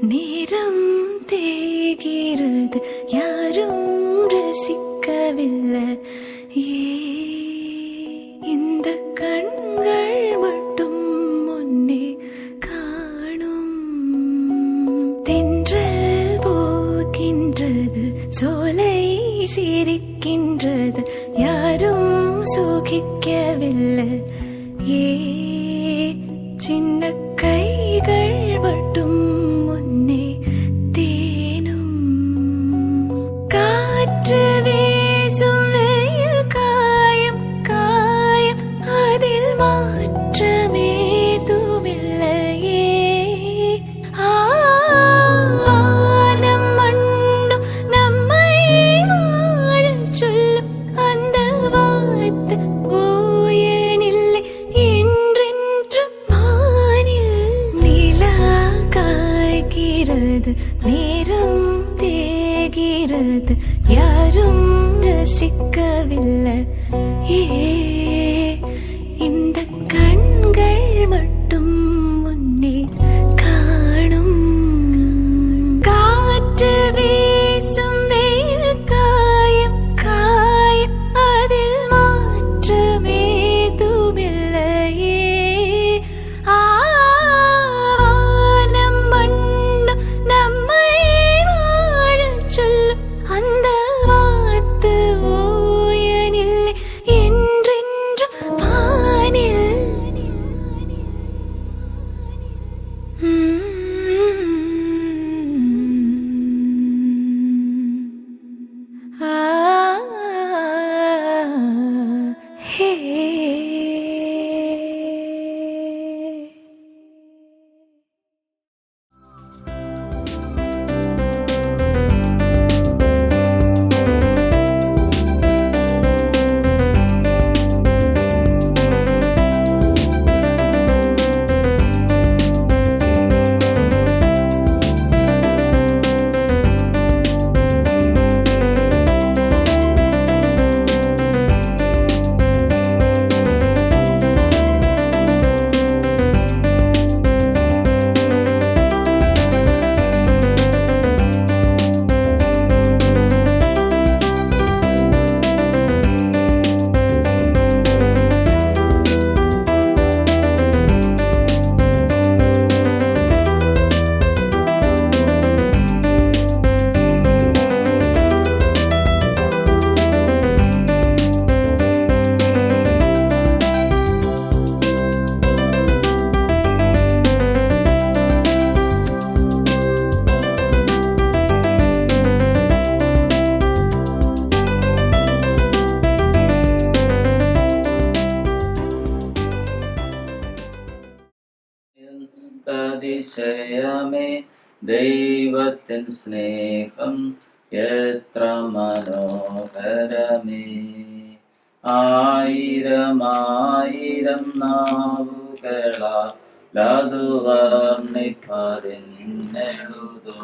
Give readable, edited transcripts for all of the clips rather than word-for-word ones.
நேரம் தேகிறது, யாரும் ரசிக்கவில்லை. இந்த கண்கள் மட்டும் முன்னே காணும். தென்றல் போகின்றது, சோலை சிரிக்கின்றது, யாரும் சுகிக்கவில்லை. சின்ன கைகள் மட்டும் முன்னே தேனும். காற்று வீசும் வெயில் காயம் காயம், அதில் மாற்றமேதுமில்லையே. ஆனம் மண்ணும் நம்மை வாழச் சொல்லும், அந்த வார்த்தை ஓயனில்லை என்றென்றும் வானில். நிலா காய்கிறது, நேரம் தேகிறது, யாரும் ரசிக்கவில்லை. இந்த கண்கள் மட்டும் முன்னே காணும். காற்று வீசும் வெயில் காயம் காயம், அதில் மாற்றமேதுமில்லையே. ஆனம் மண்ணும் நம்மை வாழச் சொல்லும், அந்த வார்த்தை ஓயனில்லை என்றென்றும் வானில். ஹே അതിശയമേ ദൈവത്തിൻ സ്നേഹം എത്ര മനോഹരമേ. ആയിരം ആയിരം നാവുകളാൽ അതു വർണ്ണിപ്പതിന്നെഴുതോ.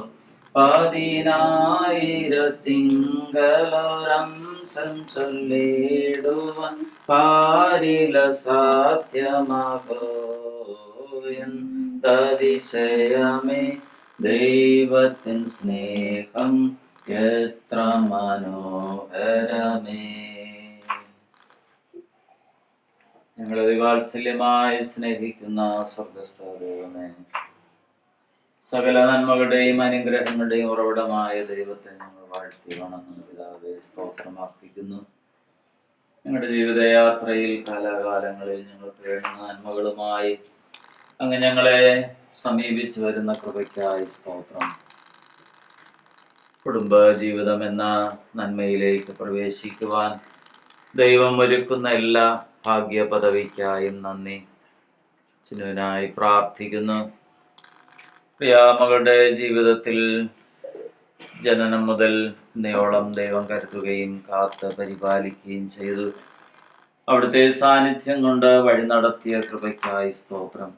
10,000 ചൊല്ലിടുവാൻ പാരില സാധ്യമാകോ. അതിശയമേ ദൈവത്തിൻ സ്നേഹം എത്ര മനോഹരമേ. ഞങ്ങളെ വാത്സല്യമായി സ്നേഹിക്കുന്ന സ്വർഗ്ഗസ്ഥ ദൈവമേ, സകല നന്മകളുടെയും അനുഗ്രഹങ്ങളുടെയും ഉറവിടമായ ദൈവത്തെ ഞങ്ങൾ വാഴ്ത്തി വണങ്ങുന്ന പിതാവേ, സ്തോത്രം അർപ്പിക്കുന്നു. ഞങ്ങളുടെ ജീവിതയാത്രയിൽ കാലാകാലങ്ങളിൽ ഞങ്ങൾക്ക് വേണ്ടുന്ന നന്മകളുമായി അങ്ങ് ഞങ്ങളെ സമീപിച്ചു വരുന്ന കൃപയ്ക്കായി സ്തോത്രം. കുടുംബ ജീവിതം എന്ന നന്മയിലേക്ക് പ്രവേശിക്കുവാൻ ദൈവം ഒരുക്കുന്ന എല്ലാ ഭാഗ്യ പദവിക്കായും നന്ദി. ചിനുവിനായി പ്രാർത്ഥിക്കുന്നു. പ്രിയാമകളുടെ ജീവിതത്തിൽ ജനനം മുതൽ ഇന്നയോളം ദൈവം കരുതുകയും കാത്ത് പരിപാലിക്കുകയും ചെയ്തു. അവിടുത്തെ സാന്നിധ്യം കൊണ്ട് വഴി നടത്തിയ കൃപയ്ക്കായി സ്തോത്രം.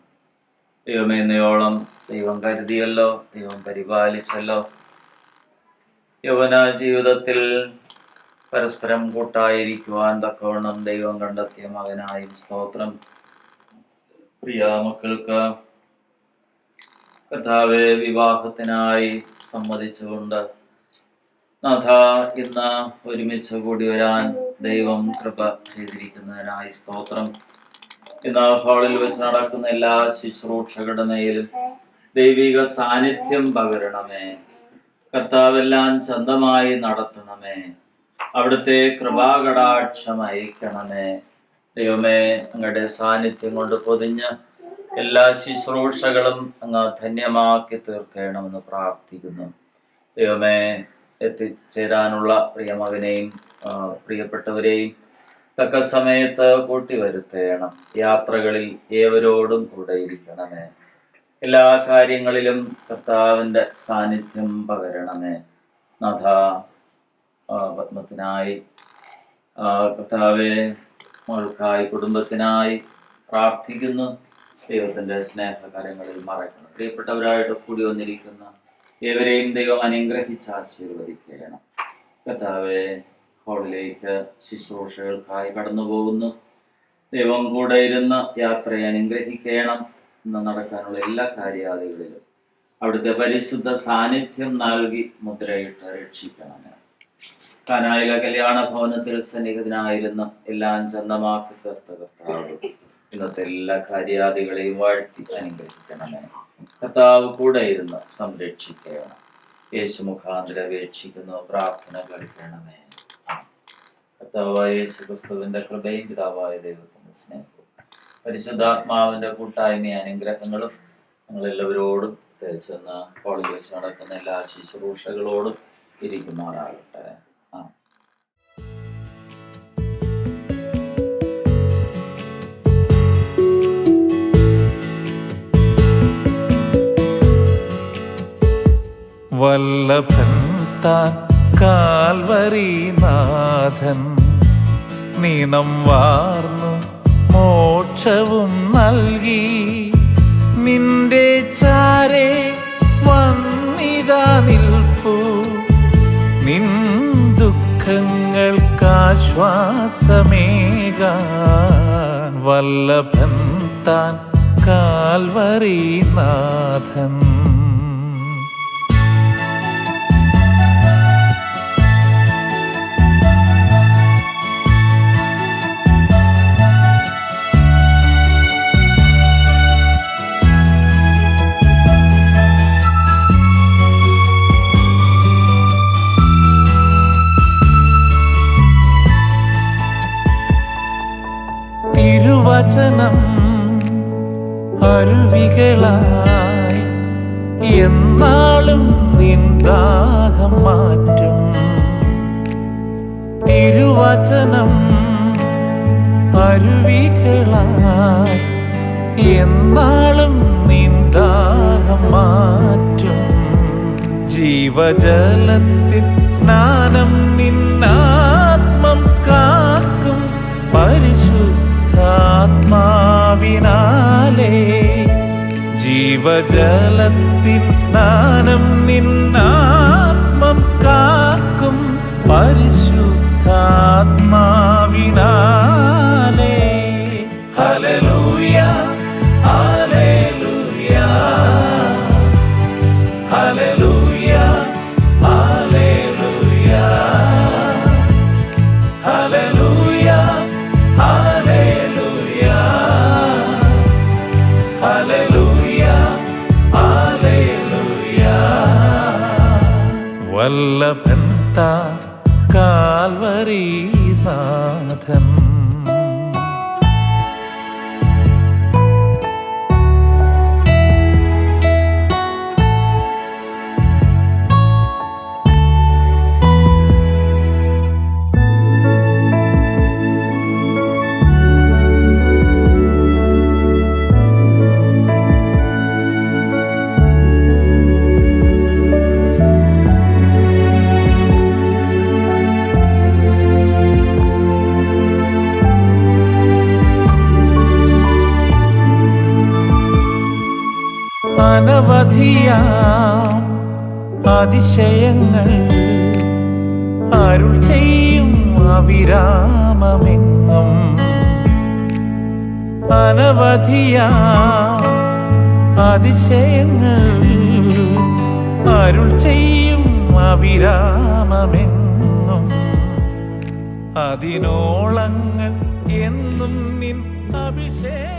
ദൈവമേ, ഇന്നയോളം ദൈവം കരുതിയല്ലോ, ദൈവം പരിപാലിച്ചല്ലോ. യൗവന ജീവിതത്തിൽ പരസ്പരം കൂട്ടായിരിക്കുവാൻ തക്കവണ്ണം ദൈവം കണ്ടെത്തിയ മകനായും സ്തോത്രം. പ്രിയ മക്കൾക്ക് കർത്താവെ വിവാഹത്തിനായി സമ്മതിച്ചുകൊണ്ട് നാഥ ഇന്ന് ഒരുമിച്ച് കൂടി വരാൻ ദൈവം കൃപ ചെയ്തിരിക്കുന്നതിനായി സ്തോത്രം. ഇന്ന് ഹാളിൽ വെച്ച് നടക്കുന്ന എല്ലാ ശുശ്രൂഷകളുടെ മേലും ദൈവിക സാന്നിധ്യം പകരണമേ. കർത്താവെല്ലാം ചന്തമായി നടത്തണമേ. അവിടുത്തെ കൃപാകടാക്ഷം അയക്കണമേ. ദൈവമേ, അങ്ങയുടെ സാന്നിധ്യം കൊണ്ട് പൊതിഞ്ഞ് എല്ലാ ശുശ്രൂഷകളും അങ്ങ് ധന്യമാക്കി തീർക്കണമെന്ന് പ്രാർത്ഥിക്കുന്നു. ദൈവമേ, എത്തിച്ചേരാനുള്ള പ്രിയമകനെയും പ്രിയപ്പെട്ടവരെയും തക്ക സമയത്ത് കൂട്ടിവരുത്തേണം. യാത്രകളിൽ ഏവരോടും കൂടെ ഇരിക്കണമേ. എല്ലാ കാര്യങ്ങളിലും കർത്താവിൻ്റെ സാന്നിധ്യം പകരണമേ. നാഥ, പത്മത്തിനായി കർത്താവെ, മകൾക്കായി കുടുംബത്തിനായി പ്രാർത്ഥിക്കുന്നു. ദൈവത്തിൻ്റെ സ്നേഹകരങ്ങളിൽ മറക്കണം. പ്രിയപ്പെട്ടവരായിട്ട് കൂടി വന്നിരിക്കുന്ന ഏവരെയും ദൈവം അനുഗ്രഹിച്ച് ആശീർവദിക്കണം. കർത്താവെ, ഹോളിലേക്ക് ശുശ്രൂഷകൾക്കായി കടന്നു പോകുന്നു. ദൈവം കൂടെ ഇരുന്ന് യാത്രയെ അനുഗ്രഹിക്കണം. ഇന്ന് നടക്കാനുള്ള എല്ലാ കാര്യാദികളിലും അവിടുത്തെ പരിശുദ്ധ സാന്നിധ്യം നൽകി മുദ്രയിട്ട് രക്ഷിക്കണമേ. കാനായിലെ കല്യാണ ഭവനത്തിൽ സന്നിഹിതനായിരുന്ന എല്ലാം ചന്തമാക്കി തീർത്ത കർത്താവ് ഇന്നത്തെ എല്ലാ കാര്യാദികളെയും വാഴ്ത്തി അനുഗ്രഹിക്കണമേ. കർത്താവ് കൂടെ ഇരുന്ന് സംരക്ഷിക്കണം. യേശു മുഖാന്തരം അപേക്ഷിക്കുന്ന പ്രാർത്ഥന കേൾക്കണമേ. കർത്താവായ യേശു ക്രിസ്തുവിന്റെ കൃപയും പിതാവായ ദൈവത്തിന്റെ സ്നേഹവും പരിശുദ്ധാത്മാവിന്റെ കൂട്ടായ്മയും അനുഗ്രഹങ്ങളും ഞങ്ങളെല്ലാവരോടും പ്രത്യേകിച്ചെന്ന് കോളേജിൽ വെച്ച് നടക്കുന്ന എല്ലാ ശുശ്രൂഷകളോടും ഇരിക്കുമാറാകട്ടെ. വല്ലഭൻ താൻ കാൽവരിനാഥൻ നീണം വാർന്നു മോക്ഷവും നൽകി നിന്റെ ചാരേ വന്നിതാ നിൽപ്പൂ നിൻ ദുഃഖങ്ങൾക്കാശ്വാസമേകാൻ വല്ലഭൻ താൻ കാൽവരിനാഥൻ. തിരുവചനം അരുവികളായി എന്നാളും നിൻ ദാഹം മാറ്റും. തിരുവചനം അരുവികളായി എന്നാളും നിൻ ദാഹം മാറ്റും. ജീവജലത്തിൻ സ്നാനം നിന്നാത്മം കാക്കും പരിശുദ്ധാത്മാവിനാലേ. ജീവജലത്തിൻ സ്നാനം നിന്നാത്മം കാക്കും പരിശുദ്ധാത്മാവിനാലേ. ഹല്ലേലൂയ ഹല്ലേലൂയ ഹല്ലേലൂയ ഹല്ലേലൂയ ഹല്ലേലൂയ ഹല്ലേലൂയ ഹല്ലേലൂയ ഹല്ലേലൂയ. വല്ലഭൻ താൻ കാൽവരിനാഥൻ. അനവധിയാം അതിശയങ്ങൾ അരുൾ ചെയ്യും അവിരാമമെങ്ങും. അനവധിയാം അതിശയങ്ങൾ അരുൾ ചെയ്യും അവിരാമമെങ്ങും. അതിനോളങ്ങൾ എന്നും നിൻ അഭിഷേകമാകും.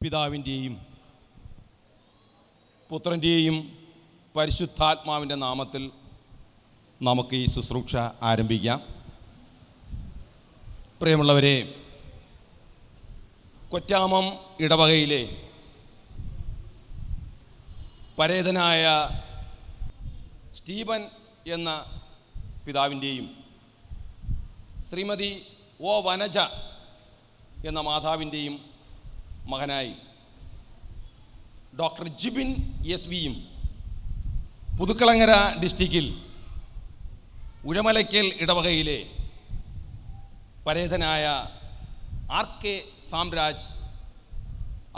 പിതാവിൻ്റെയും പുത്രൻ്റെയും പരിശുദ്ധാത്മാവിൻ്റെ നാമത്തിൽ നമുക്ക് ഈ ശുശ്രൂഷ ആരംഭിക്കാം. പ്രിയമുള്ളവരെ, കൊറ്റാമം ഇടവകയിലെ പരേതനായ സ്റ്റീവൻ എന്ന പിതാവിൻ്റെയും ശ്രീമതി ഒ വനജ എന്ന മാതാവിൻ്റെയും മകനായി ഡോക്ടർ ജിബിൻ എസ് വിയും പുതുക്കളങ്ങര ഡിസ്ട്രിക്റ്റിൽ ഉഴമലയ്ക്കൽ ഇടവകയിലെ പരേതനായ RK സാംരാജ്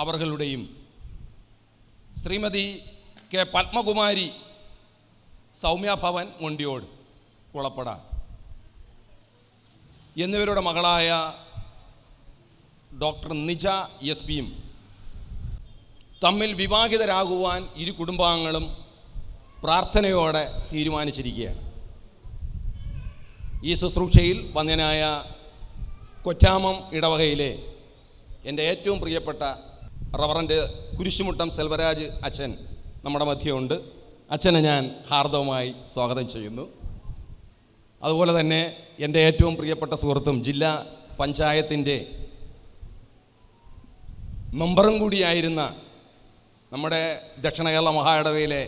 അവர்களுടെയും ശ്രീമതി K പത്മകുമാരി സൗമ്യ ഭവൻ മുണ്ടിയോട് കുളപ്പട എന്നിവരുടെ മകളായ ഡോക്ടർ നിജ എസ് പിയും തമ്മിൽ വിവാഹിതരാകുവാൻ ഇരു കുടുംബാംഗങ്ങളും പ്രാർത്ഥനയോടെ തീരുമാനിച്ചിരിക്കുകയാണ്. ഈ ശുശ്രൂഷയിൽ വന്യനായ കൊറ്റാമം ഇടവകയിലെ എൻ്റെ ഏറ്റവും പ്രിയപ്പെട്ട റവറൻ്റ് കുരിശുമുട്ടം സെൽവരാജ് അച്ഛൻ നമ്മുടെ മധ്യമുണ്ട്. അച്ഛനെ ഞാൻ ഹാർദവമായി സ്വാഗതം ചെയ്യുന്നു. അതുപോലെ തന്നെ എൻ്റെ ഏറ്റവും പ്രിയപ്പെട്ട സുഹൃത്തും ജില്ലാ പഞ്ചായത്തിൻ്റെ മെമ്പറും കൂടിയായിരുന്ന നമ്മുടെ ദക്ഷിണ കേരള മഹായിടവയിലെ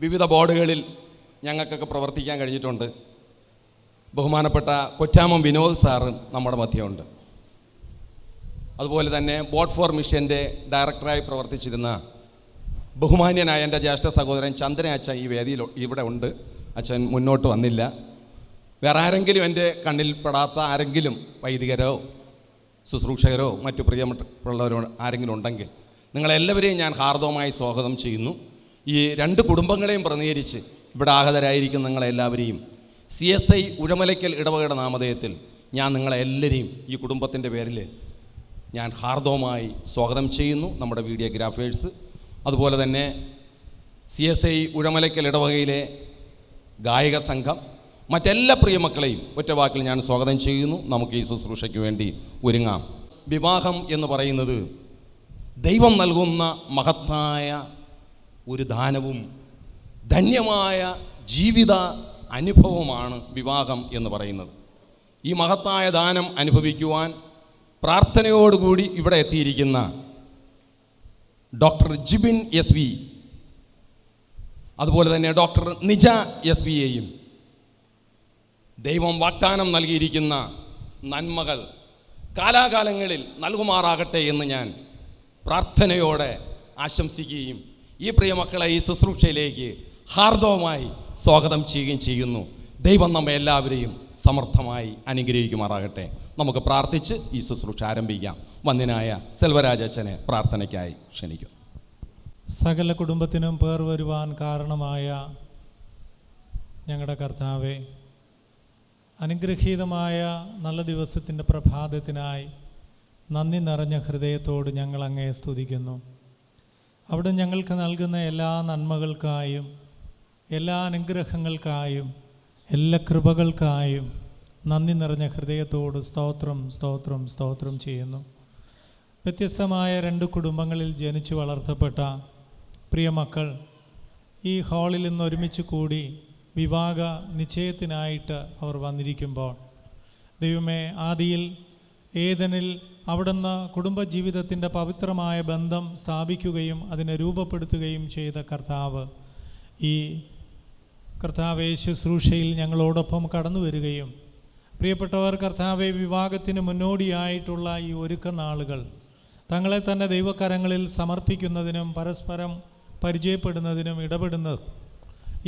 വിവിധ ബോർഡുകളിൽ ഞങ്ങൾക്കൊക്കെ പ്രവർത്തിക്കാൻ കഴിഞ്ഞിട്ടുണ്ട്. ബഹുമാനപ്പെട്ട കൊറ്റാമം വിനോദ് സാറ് നമ്മുടെ മധ്യമുണ്ട്. അതുപോലെ തന്നെ ബോട്ട് ഫോർ മിഷൻ്റെ ഡയറക്ടറായി പ്രവർത്തിച്ചിരുന്ന ബഹുമാന്യനായ എൻ്റെ ജ്യേഷ്ഠ സഹോദരൻ ചന്ദ്രൻ അച്ഛൻ ഈ വേദിയിൽ ഇവിടെ ഉണ്ട്. അച്ഛൻ മുന്നോട്ട് വന്നില്ല. വേറെ ആരെങ്കിലും എൻ്റെ കണ്ണിൽ പെടാത്ത ആരെങ്കിലും വൈദികരോ ശുശ്രൂഷകരോ മറ്റു പ്രിയമുള്ളവരോ ആരെങ്കിലും ഉണ്ടെങ്കിൽ നിങ്ങളെല്ലാവരെയും ഞാൻ ഹാർദവമായി സ്വാഗതം ചെയ്യുന്നു. ഈ രണ്ട് കുടുംബങ്ങളെയും പ്രതിനിധീകരിച്ച് ഇവിടെ ആഹതരായിരിക്കുന്ന നിങ്ങളെല്ലാവരെയും CSI ഉഴമലയ്ക്കൽ ഇടവകയുടെ നാമധേയത്തിൽ ഞാൻ നിങ്ങളെല്ലാവരെയും ഈ കുടുംബത്തിൻ്റെ പേരിൽ ഞാൻ ഹാർദവമായി സ്വാഗതം ചെയ്യുന്നു. നമ്മുടെ വീഡിയോഗ്രാഫേഴ്സ്, അതുപോലെ തന്നെ CSI ഉഴമലയ്ക്കൽ ഇടവകയിലെ ഗായക സംഘം, മറ്റെല്ലാ പ്രിയമക്കളെയും ഒറ്റ വാക്കിൽ ഞാൻ സ്വാഗതം ചെയ്യുന്നു. നമുക്ക് ഈ ശുശ്രൂഷയ്ക്ക് വേണ്ടി ഒരുങ്ങാം. വിവാഹം എന്ന് പറയുന്നത് ദൈവം നൽകുന്ന മഹത്തായ ഒരു ദാനവും ധന്യമായ ജീവിത അനുഭവമാണ് വിവാഹം എന്ന് പറയുന്നത്. ഈ മഹത്തായ ദാനം അനുഭവിക്കുവാൻ പ്രാർത്ഥനയോടുകൂടി ഇവിടെ എത്തിയിരിക്കുന്ന ഡോക്ടർ ജിബിൻ എസ് വി, അതുപോലെ തന്നെ ഡോക്ടർ നിജ എസ് വിയെയും ദൈവം വാഗ്ദാനം നൽകിയിരിക്കുന്ന നന്മകൾ കാലാകാലങ്ങളിൽ നൽകുമാറാകട്ടെ എന്ന് ഞാൻ പ്രാർത്ഥനയോടെ ആശംസിക്കുകയും ഈ പ്രിയമക്കളെ ഈ ശുശ്രൂഷയിലേക്ക് ഹാർദവമായി സ്വാഗതം ചെയ്യുകയും ചെയ്യുന്നു. ദൈവം നമ്മെ എല്ലാവരെയും സമർത്ഥമായി അനുഗ്രഹിക്കുമാറാകട്ടെ. നമുക്ക് പ്രാർത്ഥിച്ച് ഈ ശുശ്രൂഷ ആരംഭിക്കാം. വന്യനായ സെൽവരാജ് അച്ഛനെ പ്രാർത്ഥനയ്ക്കായി ക്ഷണിക്കും. സകല കുടുംബത്തിനും പേർ വരുവാൻ കാരണമായ ഞങ്ങളുടെ കർത്താവേ, അനുഗ്രഹീതമായ നല്ല ദിവസത്തിൻ്റെ പ്രഭാതത്തിനായി നന്ദി നിറഞ്ഞ ഹൃദയത്തോട് ഞങ്ങൾ അങ്ങയെ സ്തുതിക്കുന്നു. അവിടെ ഞങ്ങൾക്ക് നൽകുന്ന എല്ലാ നന്മകൾക്കായും എല്ലാ അനുഗ്രഹങ്ങൾക്കായും എല്ലാ കൃപകൾക്കായും നന്ദി നിറഞ്ഞ ഹൃദയത്തോട് സ്തോത്രം സ്തോത്രം സ്തോത്രം ചെയ്യുന്നു. വ്യത്യസ്തമായ രണ്ട് കുടുംബങ്ങളിൽ ജനിച്ചു വളർത്തപ്പെട്ട പ്രിയമക്കൾ ഈ ഹാളിൽ നിന്ന് ഒരുമിച്ച് കൂടി വിവാഹ നിശ്ചയത്തിനായിട്ട് അവർ വന്നിരിക്കുമ്പോൾ, ദൈവമേ, ആദിയിൽ ഏദനിൽ അവിടുന്ന് കുടുംബജീവിതത്തിൻ്റെ പവിത്രമായ ബന്ധം സ്ഥാപിക്കുകയും അതിനെ രൂപപ്പെടുത്തുകയും ചെയ്ത കർത്താവ് ഈ കർത്താവെ ശുശ്രൂഷയിൽ ഞങ്ങളോടൊപ്പം കടന്നു വരികയും, പ്രിയപ്പെട്ടവർ, കർത്താവെ, വിവാഹത്തിന് മുന്നോടിയായിട്ടുള്ള ഈ ഒരുക്കനാളുകൾ തങ്ങളെ തന്നെ ദൈവകരങ്ങളിൽ സമർപ്പിക്കുന്നതിനും പരസ്പരം പരിചയപ്പെടുന്നതിനും ഇടപെടുന്നത്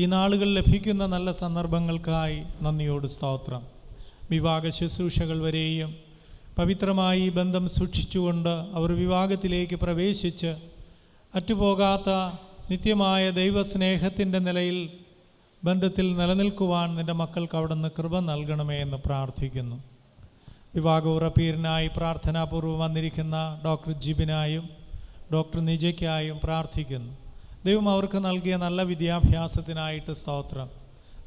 ഈ നാളുകൾ ലഭിക്കുന്ന നല്ല സന്ദർഭങ്ങൾക്കായി നന്ദിയോട് സ്തോത്രം. വിവാഹ ശുശ്രൂഷകൾ വരെയും പവിത്രമായി ബന്ധം സൂക്ഷിച്ചുകൊണ്ട് അവർ വിവാഹത്തിലേക്ക് പ്രവേശിച്ച് അറ്റുപോകാത്ത നിത്യമായ ദൈവസ്നേഹത്തിൻ്റെ നിലയിൽ ബന്ധത്തിൽ നിലനിൽക്കുവാൻ നിൻ്റെ മക്കൾക്ക് അവിടുന്ന് കൃപ നൽകണമേ എന്ന് പ്രാർത്ഥിക്കുന്നു. വിവാഹ ഉറപ്പീരിനായി പ്രാർത്ഥനാപൂർവ്വം വന്നിരിക്കുന്ന ഡോക്ടർ ജിബിനായും ഡോക്ടർ നിജയ്ക്കായും പ്രാർത്ഥിക്കുന്നു. ദൈവം അവർക്ക് നൽകിയ നല്ല വിദ്യാഭ്യാസത്തിനായിട്ട് സ്തോത്രം.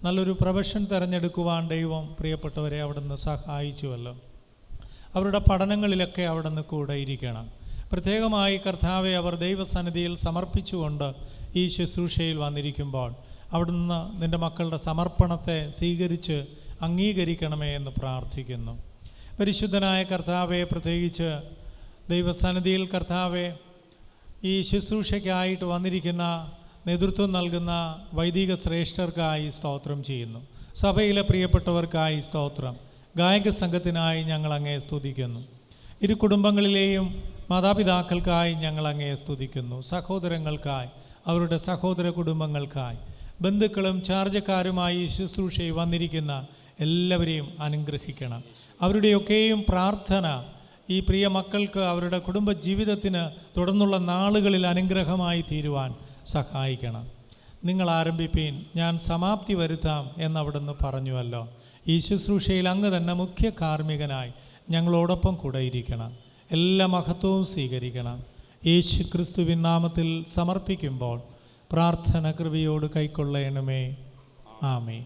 നല്ലൊരു പ്രൊഫഷൻ തിരഞ്ഞെടുക്കുവാൻ ദൈവം പ്രിയപ്പെട്ടവരെ അവിടുന്ന് സഹായിച്ചുവല്ലോ. അവരുടെ പഠനങ്ങളിലൊക്കെ അവിടുന്ന് കൂടെ ഇരിക്കണം. പ്രത്യേകമായി കർത്താവെ അവർ ദൈവസന്നിധിയിൽ സമർപ്പിച്ചുകൊണ്ട് ഈ ശുശ്രൂഷയിൽ വന്നിരിക്കുമ്പോൾ അവിടുന്ന് നിൻ്റെ മക്കളുടെ സമർപ്പണത്തെ സ്വീകരിച്ച് അംഗീകരിക്കണമേ എന്ന് പ്രാർത്ഥിക്കുന്നു. പരിശുദ്ധനായ കർത്താവെ, പ്രത്യേകിച്ച് ദൈവസന്നിധിയിൽ കർത്താവെ ഈ ശുശ്രൂഷയ്ക്കായിട്ട് വന്നിരിക്കുന്ന നേതൃത്വം നൽകുന്ന വൈദിക ശ്രേഷ്ഠർക്കായി സ്തോത്രം ചെയ്യുന്നു. സഭയിലെ പ്രിയപ്പെട്ടവർക്കായി സ്തോത്രം. ഗായക സംഘത്തിനായി ഞങ്ങൾ അങ്ങയെ സ്തുതിക്കുന്നു. ഇരു കുടുംബങ്ങളിലെയും മാതാപിതാക്കൾക്കായി ഞങ്ങൾ അങ്ങയെ സ്തുതിക്കുന്നു. സഹോദരങ്ങൾക്കായി, അവരുടെ സഹോദര കുടുംബങ്ങൾക്കായി, ബന്ധുക്കളും ചാർജക്കാരുമായി ശുശ്രൂഷയിൽ വന്നിരിക്കുന്ന എല്ലാവരെയും അനുഗ്രഹിക്കണം. അവരുടെയൊക്കെയും പ്രാർത്ഥന ഈ പ്രിയ മക്കൾക്ക് അവരുടെ കുടുംബ ജീവിതത്തിന് തുടർന്നുള്ള നാളുകളിൽ അനുഗ്രഹമായി തീരുവാൻ സഹായിക്കണം. നിങ്ങൾ ആരംഭിപ്പീൻ, ഞാൻ സമാപ്തി വരുത്താം എന്നവിടുന്ന് പറഞ്ഞുവല്ലോ. ഈ ശുശ്രൂഷയിൽ അങ്ങ് തന്നെ മുഖ്യ കാർമ്മികനായി ഞങ്ങളോടൊപ്പം കൂടെ ഇരിക്കണം. എല്ലാ മഹത്വവും സ്വീകരിക്കണം. യേശു ക്രിസ്തുവിൻ നാമത്തിൽ സമർപ്പിക്കുമ്പോൾ പ്രാർത്ഥന കൃപയോട് കൈക്കൊള്ളണമേ. ആമേൻ.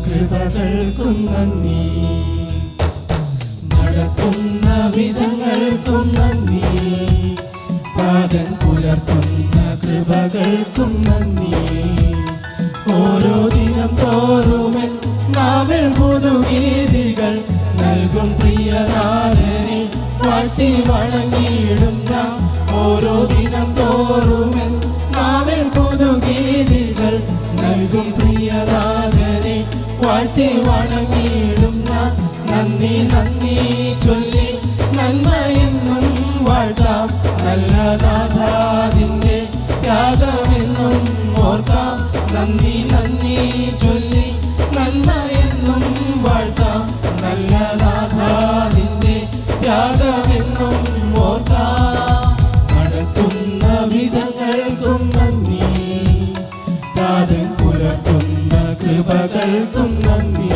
കൃപകൾക്കും നന്ദി, നടത്തുന്ന വിധങ്ങൾക്കും നന്ദി, താതൻ പുലർത്തുന്ന കൃപകൾക്കും നന്ദി. ഓരോ ദിനം തോറുമെൻ നാവിൽ പുതുഗീതികൾ നൽകും പ്രിയനാഥനെ വാഴ്ത്തി വണങ്ങിയിടുന്ന. ഓരോ ദിനം തോറുമെൻ നാവിൽ പുതുഗീതികൾ നൽകും പ്രിയനാഥനെ വാഴ്ത്തി വണങ്ങിയിടുന്ന. നന്ദി നന്ദി ചൊല്ലി നന്മയെന്നും വാഴ്ത്താം. നല്ല നാഥാതിൻ്റെ ത്യാഗമെന്നും ഓർക്കാം. നന്ദി നന്ദി ചൊല്ലി നന്മയെന്നും വാഴ്ത്താം. നല്ല നാഥാതിൻ്റെ ത്യാഗമെന്നും ഓർക്കാം. നടത്തുന്ന വിധങ്ങൾക്കും നന്ദി, താതൻ പുലർത്തുന്ന കൃപകൾക്കും നന്ദി.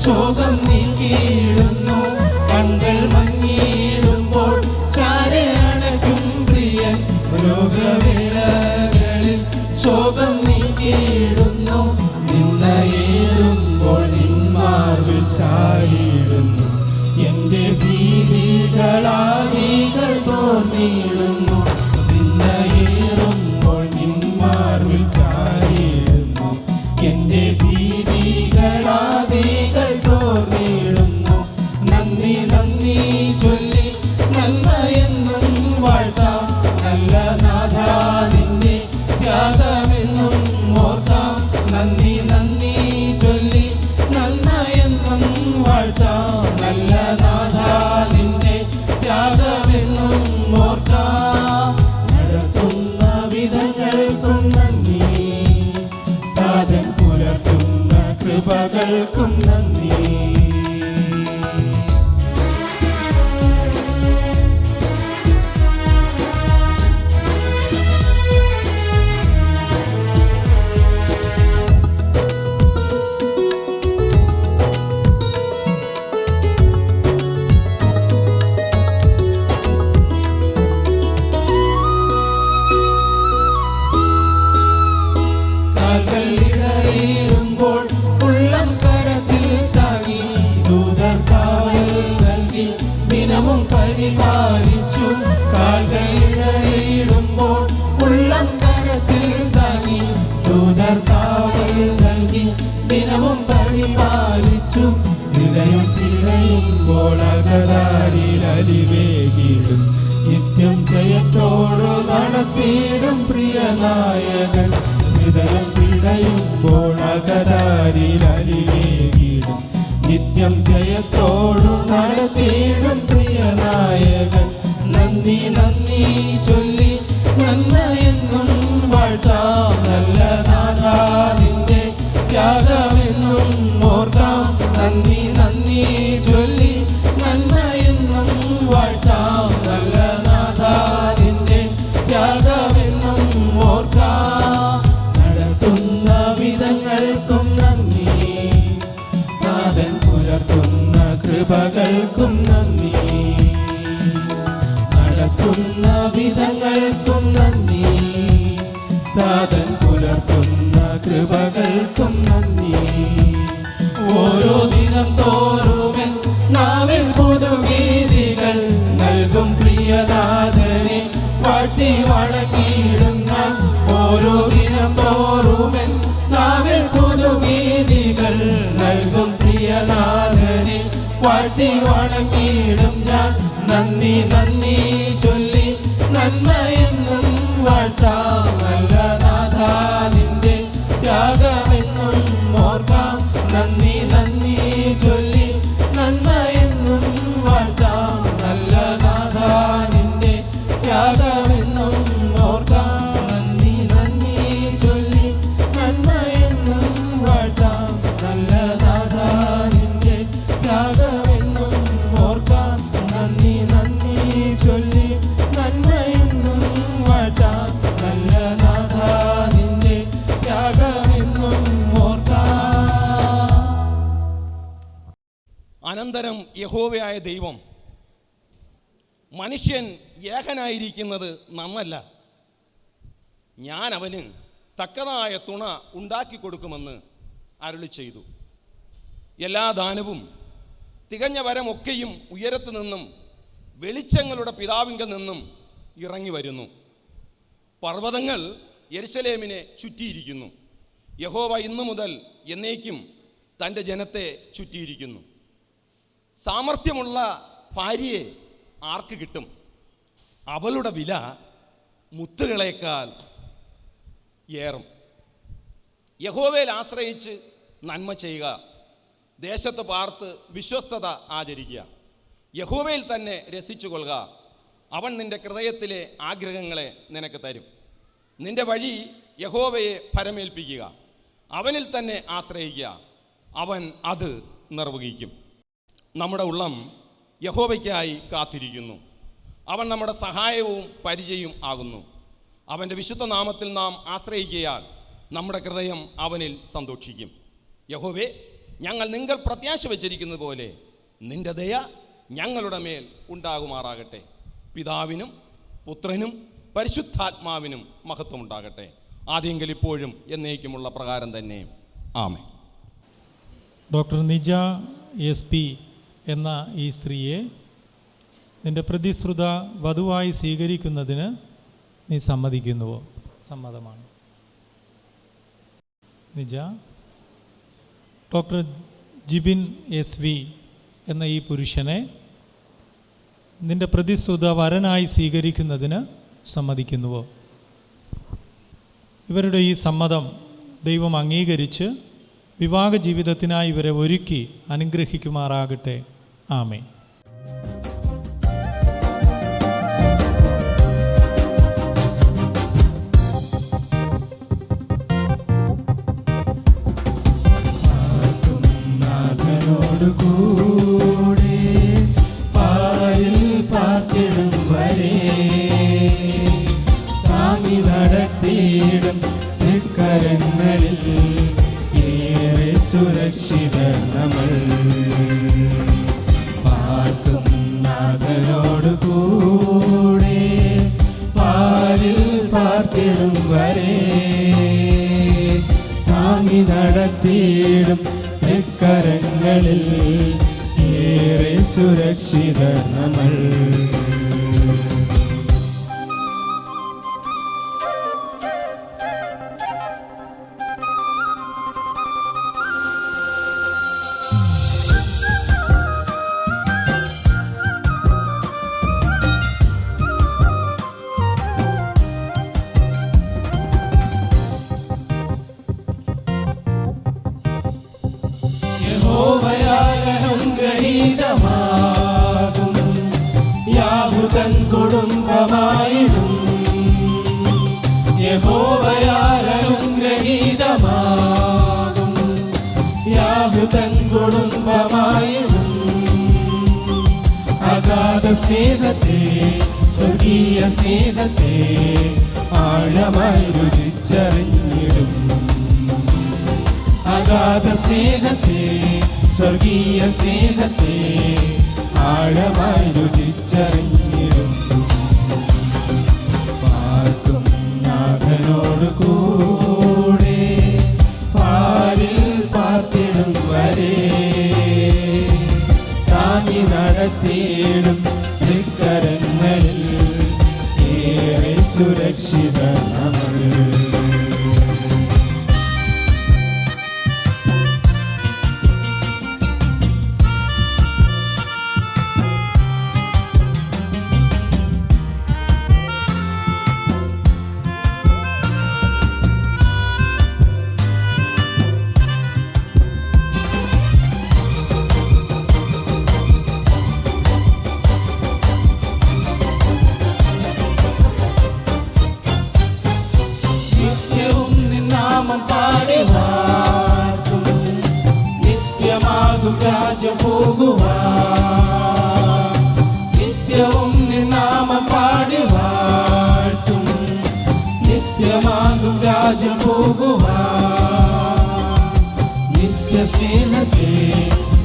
ശോകം നീക്കിയിടുന്നു. കണ്കൾ മങ്ങിയിടുമ്പോൾ ചാരെ അണയ്ക്കും പ്രിയൻ. രോഗവേളകളിൽ ശോകം നീക്കിയിടുന്നു. നിന്നയേറുമ്പോൾ നിന്മാർവിൽ ചാരിയിടുന്നു. എൻ്റെ ഭീതികളാദികൾ തോന്നിയിടുന്നു. നിന്നയേറുമ്പോൾ നിന്മാർവിൽ ചാരിയിടുന്നു. എൻ്റെ ഭീതികളാദികൾ തോന്നിയിടുന്നു. നന്ദി നന്ദി ചൊല്ലി നന്മയെന്നും വാഴ്ത്താം. നല്ല നാഥാ നിന്നെ ത്യാഗമെന്നും ഓർക്കാം. നന്ദി നന്ദി ചൊല്ലി നന്മയെന്നും വാഴ്ത്താം. നല്ല നാഥാ നിന്നെ ത്യാഗമെന്നും ഓർക്കാം. നടത്തുന്ന വിധങ്ങൾക്കും നന്ദി, താതൻ പുലർത്തുന്ന കൃപകൾക്കും നന്ദി. കാൽകളിടയിടുമ്പോൾ ഉള്ളം കരത്തിൽ താങ്ങി ദൂതർ കാവൽ നൽകി ദിനവും പരിപാലിച്ചു. കാൽകളിടയിടുമ്പോൾ ഉള്ളം കരത്തിൽ താങ്ങി ദൂതർ കാവൽ നൽകി ദിനവും പരിപാലിച്ചു. ഹൃദയം പിഴയുമ്പോൾ അകതാരിൽ അലിവേകിടും. നിത്യം ജയത്തോടു നടത്തിയിടും പ്രിയനായകൻ. ഹൃദയം പിടയുമ്പോൾ അകതാരിലലിവേകിടും നിത്യം ജയത്തോടു നടത്തിയിടും പ്രിയ നായകൻ. നന്ദി നന്ദി ചൊല്ലി നന്മയെന്നും വാഴ്ത്താം നല്ല നാഥാ നിന്റെ ത്യാഗമെന്നും ഓർക്കാം. നന്ദി നന്ദി ചൊല്ലി നന്മയെന്നും വാഴ്ത്താം നല്ല നാഥാ നിന്റെ ത്യാഗമെന്നും ഓർക്കാം. നടത്തുന്ന വിധങ്ങൾക്കും നന്ദി, നാഥൻ പുലർത്തുന്ന കൃപകൾക്കും നന്ദി. നടത്തുന്ന വിധങ്ങൾക്കും നന്ദി, നാഥൻ പുലർത്തുന്ന കൃപകൾക്കും നന്ദി. ഓരോ ദിനം തോറുമെൻ നാവിൽ പുതുഗീതികൾ നൽകും പ്രിയനാഥനെ വാഴ്ത്തി വണങ്ങിയിടും ഞാൻ. ഓരോ ദിനം തോറുമെൻ നാവിൽ പുതുഗീതികൾ നൽകും പ്രിയനാഥനെ വാഴ്ത്തി വണങ്ങിയിടും ഞാൻ. നന്ദി നന്ദി ചൊല്ലി നന്മയെന്നും വാഴ്ത്താം നല്ല നാഥാ നിന്റെ ത്യാഗമെന്നും ഓർക്കാം. നന്ദി നന്ദി ചൊല്ലി നന്മയെന്നും വാഴ്ത്താം നല്ല നാഥാ നിന്റെ ത്യാഗമെന്നും ഓർക്കാം. നന്ദി നന്ദി ചൊല്ലി നന്മയെന്നും വാഴ്ത്താം നല്ല നാഥാ നിന്റെ ത്യാഗമെന്നും ഓർക്കാം. നന്ദി നന്ദി ചൊല്ലി നന്മയെന്നും വാഴ്ത്താം നല്ല നാഥാ നിന്റെ ത്യാഗമെന്നും ഓർക്കാം. അനന്തരം യഹോവയായ ദൈവം മനുഷ്യൻ ഏകനായിരിക്കുന്നത് നന്നല്ല, ഞാൻ അവന് തക്കതായ തുണ ഉണ്ടാക്കി കൊടുക്കുമെന്ന് അരുളി ചെയ്തു. എല്ലാ ദാനവും തികഞ്ഞ വരമൊക്കെയും ഉയരത്തു നിന്നും വെളിച്ചങ്ങളുടെ പിതാവിങ്കൽ നിന്നും ഇറങ്ങി വരുന്നു. പർവ്വതങ്ങൾ യെരുശലേമിനെ ചുറ്റിയിരിക്കുന്നു. യഹോവ ഇന്നു മുതൽ എന്നേക്കും തൻ്റെ ജനത്തെ ചുറ്റിയിരിക്കുന്നു. സാമർഥ്യമുള്ള ഭാര്യയെ ആർക്ക് കിട്ടും? അവളുടെ വില മുത്തുകളേക്കാൾ ഏറും. യഹോവയിൽ ആശ്രയിച്ച് നന്മ ചെയ്യുക, ദേശത്ത് പാർത്ത് വിശ്വസ്തത ആചരിക്കുക. യഹോവയിൽ തന്നെ രസിച്ചു കൊള്ളുക, അവൻ നിൻ്റെ ഹൃദയത്തിലെ ആഗ്രഹങ്ങളെ നിനക്ക് തരും. നിൻ്റെ വഴി യഹോവയെ പരമേൽപ്പിക്കുക, അവനിൽ തന്നെ ആശ്രയിക്കുക, അവൻ അത് നിർവഹിക്കും. നമ്മുടെ ഉള്ളം യഹോവയ്ക്കായി കാത്തിരിക്കുന്നു, അവൻ നമ്മുടെ സഹായവും പരിചയവും ആകുന്നു. അവൻ്റെ വിശുദ്ധ നാമത്തിൽ നാം ആശ്രയിക്കയാൽ നമ്മുടെ ഹൃദയം അവനിൽ സന്തോഷിക്കും. യഹോവേ, ഞങ്ങൾ നിങ്ങൾ പ്രത്യാശ വച്ചിരിക്കുന്നത് പോലെ നിൻ്റെ ദയ ഞങ്ങളുടെ മേൽ ഉണ്ടാകുമാറാകട്ടെ. പിതാവിനും പുത്രനും പരിശുദ്ധാത്മാവിനും മഹത്വം ഉണ്ടാകട്ടെ, ആദ്യമെങ്കിൽ ഇപ്പോഴും എന്നേക്കുമുള്ള പ്രകാരം തന്നെ. ആമേൻ. ഡോക്ടർ നിജ SP എന്ന ഈ സ്ത്രീയെ നിൻ്റെ പ്രതിശ്രുത വധുവായി സ്വീകരിക്കുന്നതിന് നീ സമ്മതിക്കുന്നുവോ? സമ്മതമാണ്. നിജ, ഡോക്ടർ ജിബിൻ SV എന്ന ഈ പുരുഷനെ നിൻ്റെ പ്രതിശ്രുത വരനായി സ്വീകരിക്കുന്നതിന് സമ്മതിക്കുന്നുവോ? ഇവരുടെ ഈ സമ്മതം ദൈവം അംഗീകരിച്ച് വിവാഹ ജീവിതത്തിനായി ഇവരെ ഒരുക്കി അനുഗ്രഹിക്കുമാറാകട്ടെ. ആമേൻ. കൂടെ പാരിൽ പാർത്തിടും വരെ താങ്ങി നടത്തിയിടും കരങ്ങളിൽ ഏറെ സുരക്ഷിത നമ്മൾ. പാർക്കും നാഥനോട് കൂടെ പാരിൽ പാർത്തിടും വരെ താങ്ങി നടത്തിയിടും കരങ്ങളിൽ ഏറെ സുരക്ഷിത നമ്മൾ. സ്നേഹത്തെ സ്വർഗീയ സ്നേഹത്തെ ആഴമായി രുചിച്ചറിഞ്ഞിടും. അഗാധ സ്നേഹത്തെ സ്വർഗീയ സ്നേഹത്തെ ആഴമായി രുചിച്ചറിഞ്ഞിടും. പാർക്കും നാഥനോട് കൂടെ പാരിൽ പാർത്തിടും വരെ താങ്ങി നടത്തിയിടും തൃക്കരങ്ങളിൽ ഏറെ സുരക്ഷിത നമ്മൾ. നിത്യവും നിന്നാമം പാടി വാഴ്ത്തും, നിത്യമാകും രാജ്യം പോകുവാൻ. നിത്യവും നിന്നാമം പാടി വാഴ്ത്തും, നിത്യമാകും രാജ്യം പോകുവാൻ. നിത്യസ്നേഹത്തെ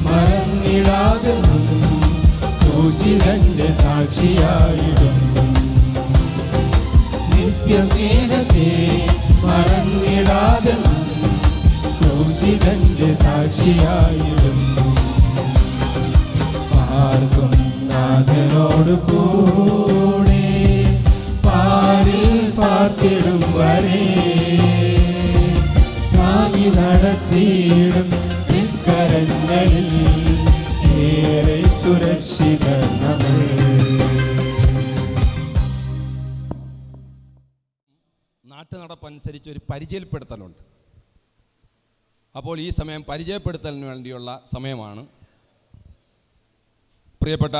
മറന്നിടാതെ ക്രൂശിതന്റെ സാക്ഷിയായിടും. നിത്യസ്നേഹത്തെ മറന്നിടാതെ ക്രൂശിതന്റെ സാക്ഷിയായിടും. പാർക്കും നാഥനോട് കൂടെ പാരിൽ പാർത്തിടും വരെ താങ്ങി നടത്തിയിടും കരങ്ങളിൽ ഏറെ സുരക്ഷിത നമ്മൾ. നാട്ടുനടപ്പനുസരിച്ച് ഒരു പരിചയപ്പെടുത്തലുണ്ട്. അപ്പോൾ ഈ സമയം പരിചയപ്പെടുത്തലിന് വേണ്ടിയുള്ള സമയമാണ്. പ്രിയപ്പെട്ട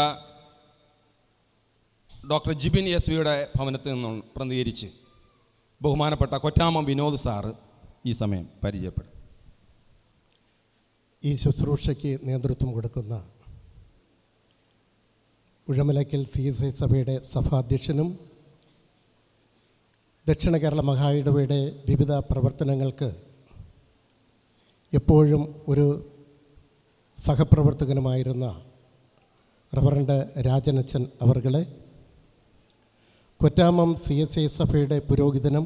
ഡോക്ടർ ജിബിൻ എസ്.വിയുടെ ഭവനത്തിൽ നിന്നും പ്രതികരിച്ച് ബഹുമാനപ്പെട്ട കൊറ്റാമം വിനോദ് സാറ് ഈ സമയം പരിചയപ്പെടുത്തും. ഈ ശുശ്രൂഷയ്ക്ക് നേതൃത്വം കൊടുക്കുന്ന ഉഴമലക്കൽ CSI സഭയുടെ സഭാധ്യക്ഷനും ദക്ഷിണ കേരള മഹായിടവയുടെ വിവിധ പ്രവർത്തനങ്ങൾക്ക് എപ്പോഴും ഒരു സഹപ്രവർത്തകനുമായിരുന്ന റവറൻഡ് രാജനച്ചൻ അവർകളെ, കൊറ്റാമം CSI സഭയുടെ പുരോഹിതനും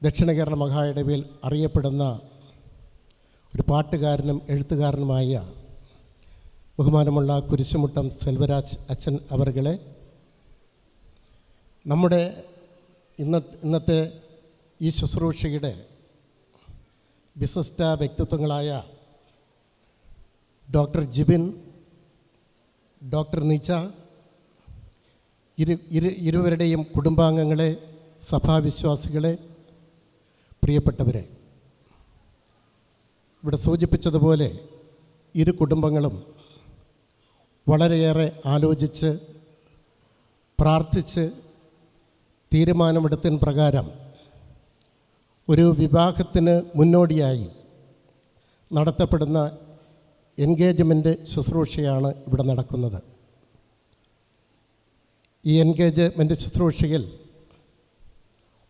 ദക്ഷിണ കേരള മഹായിടവയിൽ അറിയപ്പെടുന്ന ഒരു പാട്ടുകാരനും എഴുത്തുകാരനുമായ ബഹുമാനമുള്ള കുരിശുമുട്ടം സെൽവരാജ് അച്ഛൻ അവർകളെ, നമ്മുടെ ഇന്നത്തെ ഈ ശുശ്രൂഷയുടെ വിശിഷ്ട വ്യക്തിത്വങ്ങളായ ഡോക്ടർ ജിബിൻ, ഡോക്ടർ നിച്ച, ഇരുവരുടെയും കുടുംബാംഗങ്ങളെ, സഭാവിശ്വാസികളെ, പ്രിയപ്പെട്ടവരെ, ഇവിടെ സൂചിപ്പിച്ചതുപോലെ ഇരു കുടുംബങ്ങളും വളരെയേറെ ആലോചിച്ച് പ്രാർത്ഥിച്ച് തീരുമാനമെടുത്തതിന് പ്രകാരം ഒരു വിവാഹത്തിന് മുന്നോടിയായി നടത്തപ്പെടുന്ന എൻഗേജ്മെൻ്റ് ശുശ്രൂഷയാണ് ഇവിടെ നടക്കുന്നത്. ഈ എൻഗേജ്മെൻ്റ് ശുശ്രൂഷയിൽ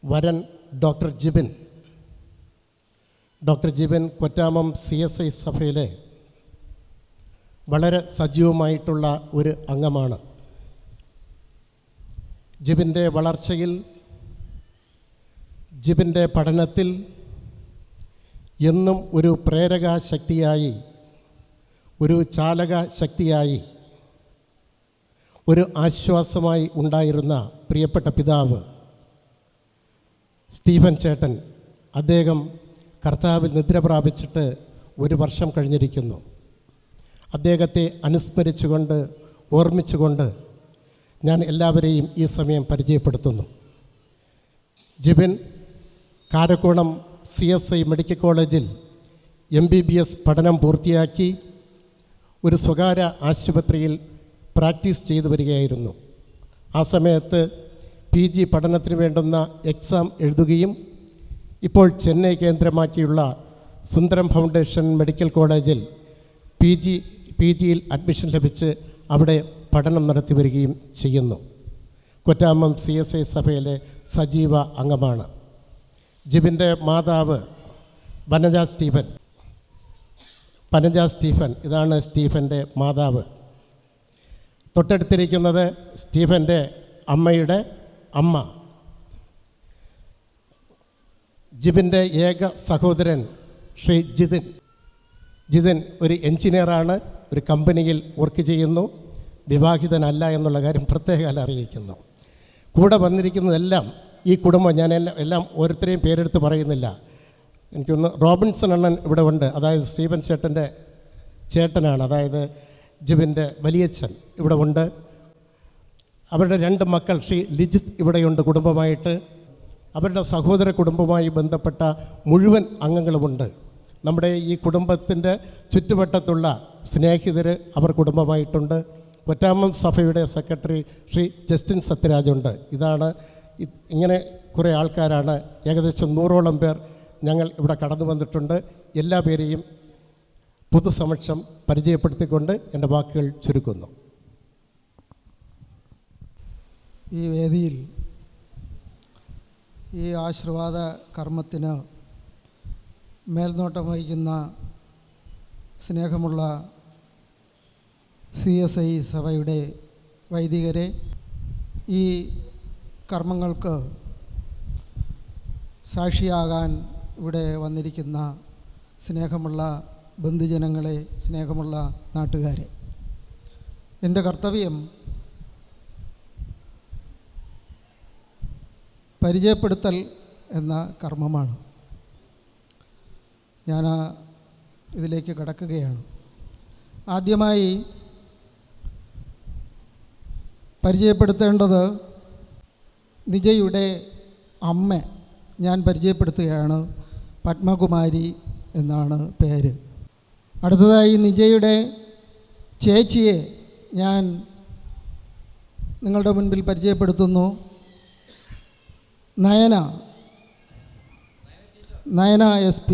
വരൻ ഡോക്ടർ ജിബിൻ കൊറ്റാമം CSI സഭയിലെ വളരെ സജീവമായിട്ടുള്ള ഒരു അംഗമാണ്. ജിബിൻ്റെ വളർച്ചയിൽ, ജിബിൻ്റെ പഠനത്തിൽ എന്നും ഒരു പ്രേരക ശക്തിയായി, ഒരു ചാലക ശക്തിയായി, ഒരു ആശ്വാസമായി ഉണ്ടായിരുന്ന പ്രിയപ്പെട്ട പിതാവ് സ്റ്റീഫൻ ചേട്ടൻ, അദ്ദേഹം കർത്താവിൽ നിദ്ര പ്രാപിച്ചിട്ട് 1 വർഷം കഴിഞ്ഞിരിക്കുന്നു. അദ്ദേഹത്തെ അനുസ്മരിച്ചുകൊണ്ട്, ഓർമ്മിച്ചുകൊണ്ട് ഞാൻ എല്ലാവരെയും ഈ സമയം പരിചയപ്പെടുത്തുന്നു. ജിബിൻ കാരക്കോണം CSI മെഡിക്കൽ കോളേജിൽ MBBS പഠനം പൂർത്തിയാക്കി ഒരു സ്വകാര്യ ആശുപത്രിയിൽ പ്രാക്ടീസ് ചെയ്തു വരികയായിരുന്നു. ആ സമയത്ത് PG പഠനത്തിന് വേണ്ടുന്ന എക്സാം എഴുതുകയും ഇപ്പോൾ ചെന്നൈ കേന്ദ്രമാക്കിയുള്ള സുന്ദരം ഫൗണ്ടേഷൻ മെഡിക്കൽ കോളേജിൽ PGയിൽ അഡ്മിഷൻ ലഭിച്ച് അവിടെ പഠനം നടത്തി വരികയും ചെയ്യുന്നു. കൊറ്റാമം CSI സഭയിലെ സജീവ അംഗമാണ്. ജിബിൻ്റെ മാതാവ് വനജ സ്റ്റീഫൻ. ഇതാണ് സ്റ്റീഫൻ്റെ മാതാവ്. തൊട്ടടുത്തിരിക്കുന്നത് സ്റ്റീഫൻ്റെ അമ്മയുടെ അമ്മ. ജിബിൻ്റെ ഏക സഹോദരൻ ശ്രീ ജിതിൻ ഒരു എഞ്ചിനീയറാണ്, ഒരു കമ്പനിയിൽ വർക്ക് ചെയ്യുന്നു. വിവാഹിതനല്ല എന്നുള്ള കാര്യം പ്രത്യേകം അറിയിക്കുന്നു. കൂടെ വന്നിരിക്കുന്നതെല്ലാം ഈ കുടുംബം, ഞാൻ എല്ലാം ഓരോരുത്തരെയും പേരെടുത്ത് പറയുന്നില്ല. എനിക്കൊന്ന് റോബിൻസൺ അണ്ണൻ ഇവിടെ ഉണ്ട്, അതായത് സ്റ്റീഫൻ ചേട്ടൻ്റെ ചേട്ടനാണ്, അതായത് ജിബിൻ്റെ വലിയച്ഛൻ ഇവിടെ ഉണ്ട്. അവരുടെ 2 മക്കൾ ശ്രീ ലിജിത്ത് ഇവിടെയുണ്ട് കുടുംബമായിട്ട്. അവരുടെ സഹോദര കുടുംബവുമായി ബന്ധപ്പെട്ട മുഴുവൻ അംഗങ്ങളുമുണ്ട്. നമ്മുടെ ഈ കുടുംബത്തിൻ്റെ ചുറ്റുവട്ടത്തുള്ള സ്നേഹിതർ അവർ കുടുംബമായിട്ടുണ്ട്. കൊറ്റാമം സഭയുടെ സെക്രട്ടറി ശ്രീ ജസ്റ്റിൻ സത്യരാജുണ്ട്. ഇങ്ങനെ കുറേ ആൾക്കാരാണ്, ഏകദേശം 100ഓളം പേർ ഞങ്ങൾ ഇവിടെ കടന്നു വന്നിട്ടുണ്ട്. എല്ലാ പേരെയും പൊതുസമക്ഷം പരിചയപ്പെടുത്തിക്കൊണ്ട് എൻ്റെ വാക്കുകൾ ചുരുക്കുന്നു. ഈ വേദിയിൽ ഈ ആശീർവാദ കർമ്മത്തിന് മേൽനോട്ടം വഹിക്കുന്ന സ്നേഹമുള്ള CSI സഭയുടെ വൈദികരെ, ഈ കർമ്മങ്ങൾക്ക് സാക്ഷിയാകാൻ ഇവിടെ വന്നിരിക്കുന്ന സ്നേഹമുള്ള ബന്ധുജനങ്ങളെ, സ്നേഹമുള്ള നാട്ടുകാരെ, എൻ്റെ കർത്തവ്യം പരിചയപ്പെടുത്തൽ എന്ന കർമ്മമാണ്. ഞാൻ ഇതിലേക്ക് കടക്കുകയാണ്. ആദ്യമായി പരിചയപ്പെടുത്തേണ്ടത് നിജയുടെ അമ്മ ഞാൻ പരിചയപ്പെടുത്തുകയാണ്. പത്മകുമാരി എന്നാണ് പേര്. അടുത്തതായി നിജയുടെ ചേച്ചിയെ ഞാൻ നിങ്ങളുടെ മുൻപിൽ പരിചയപ്പെടുത്തുന്നു. നയന SP.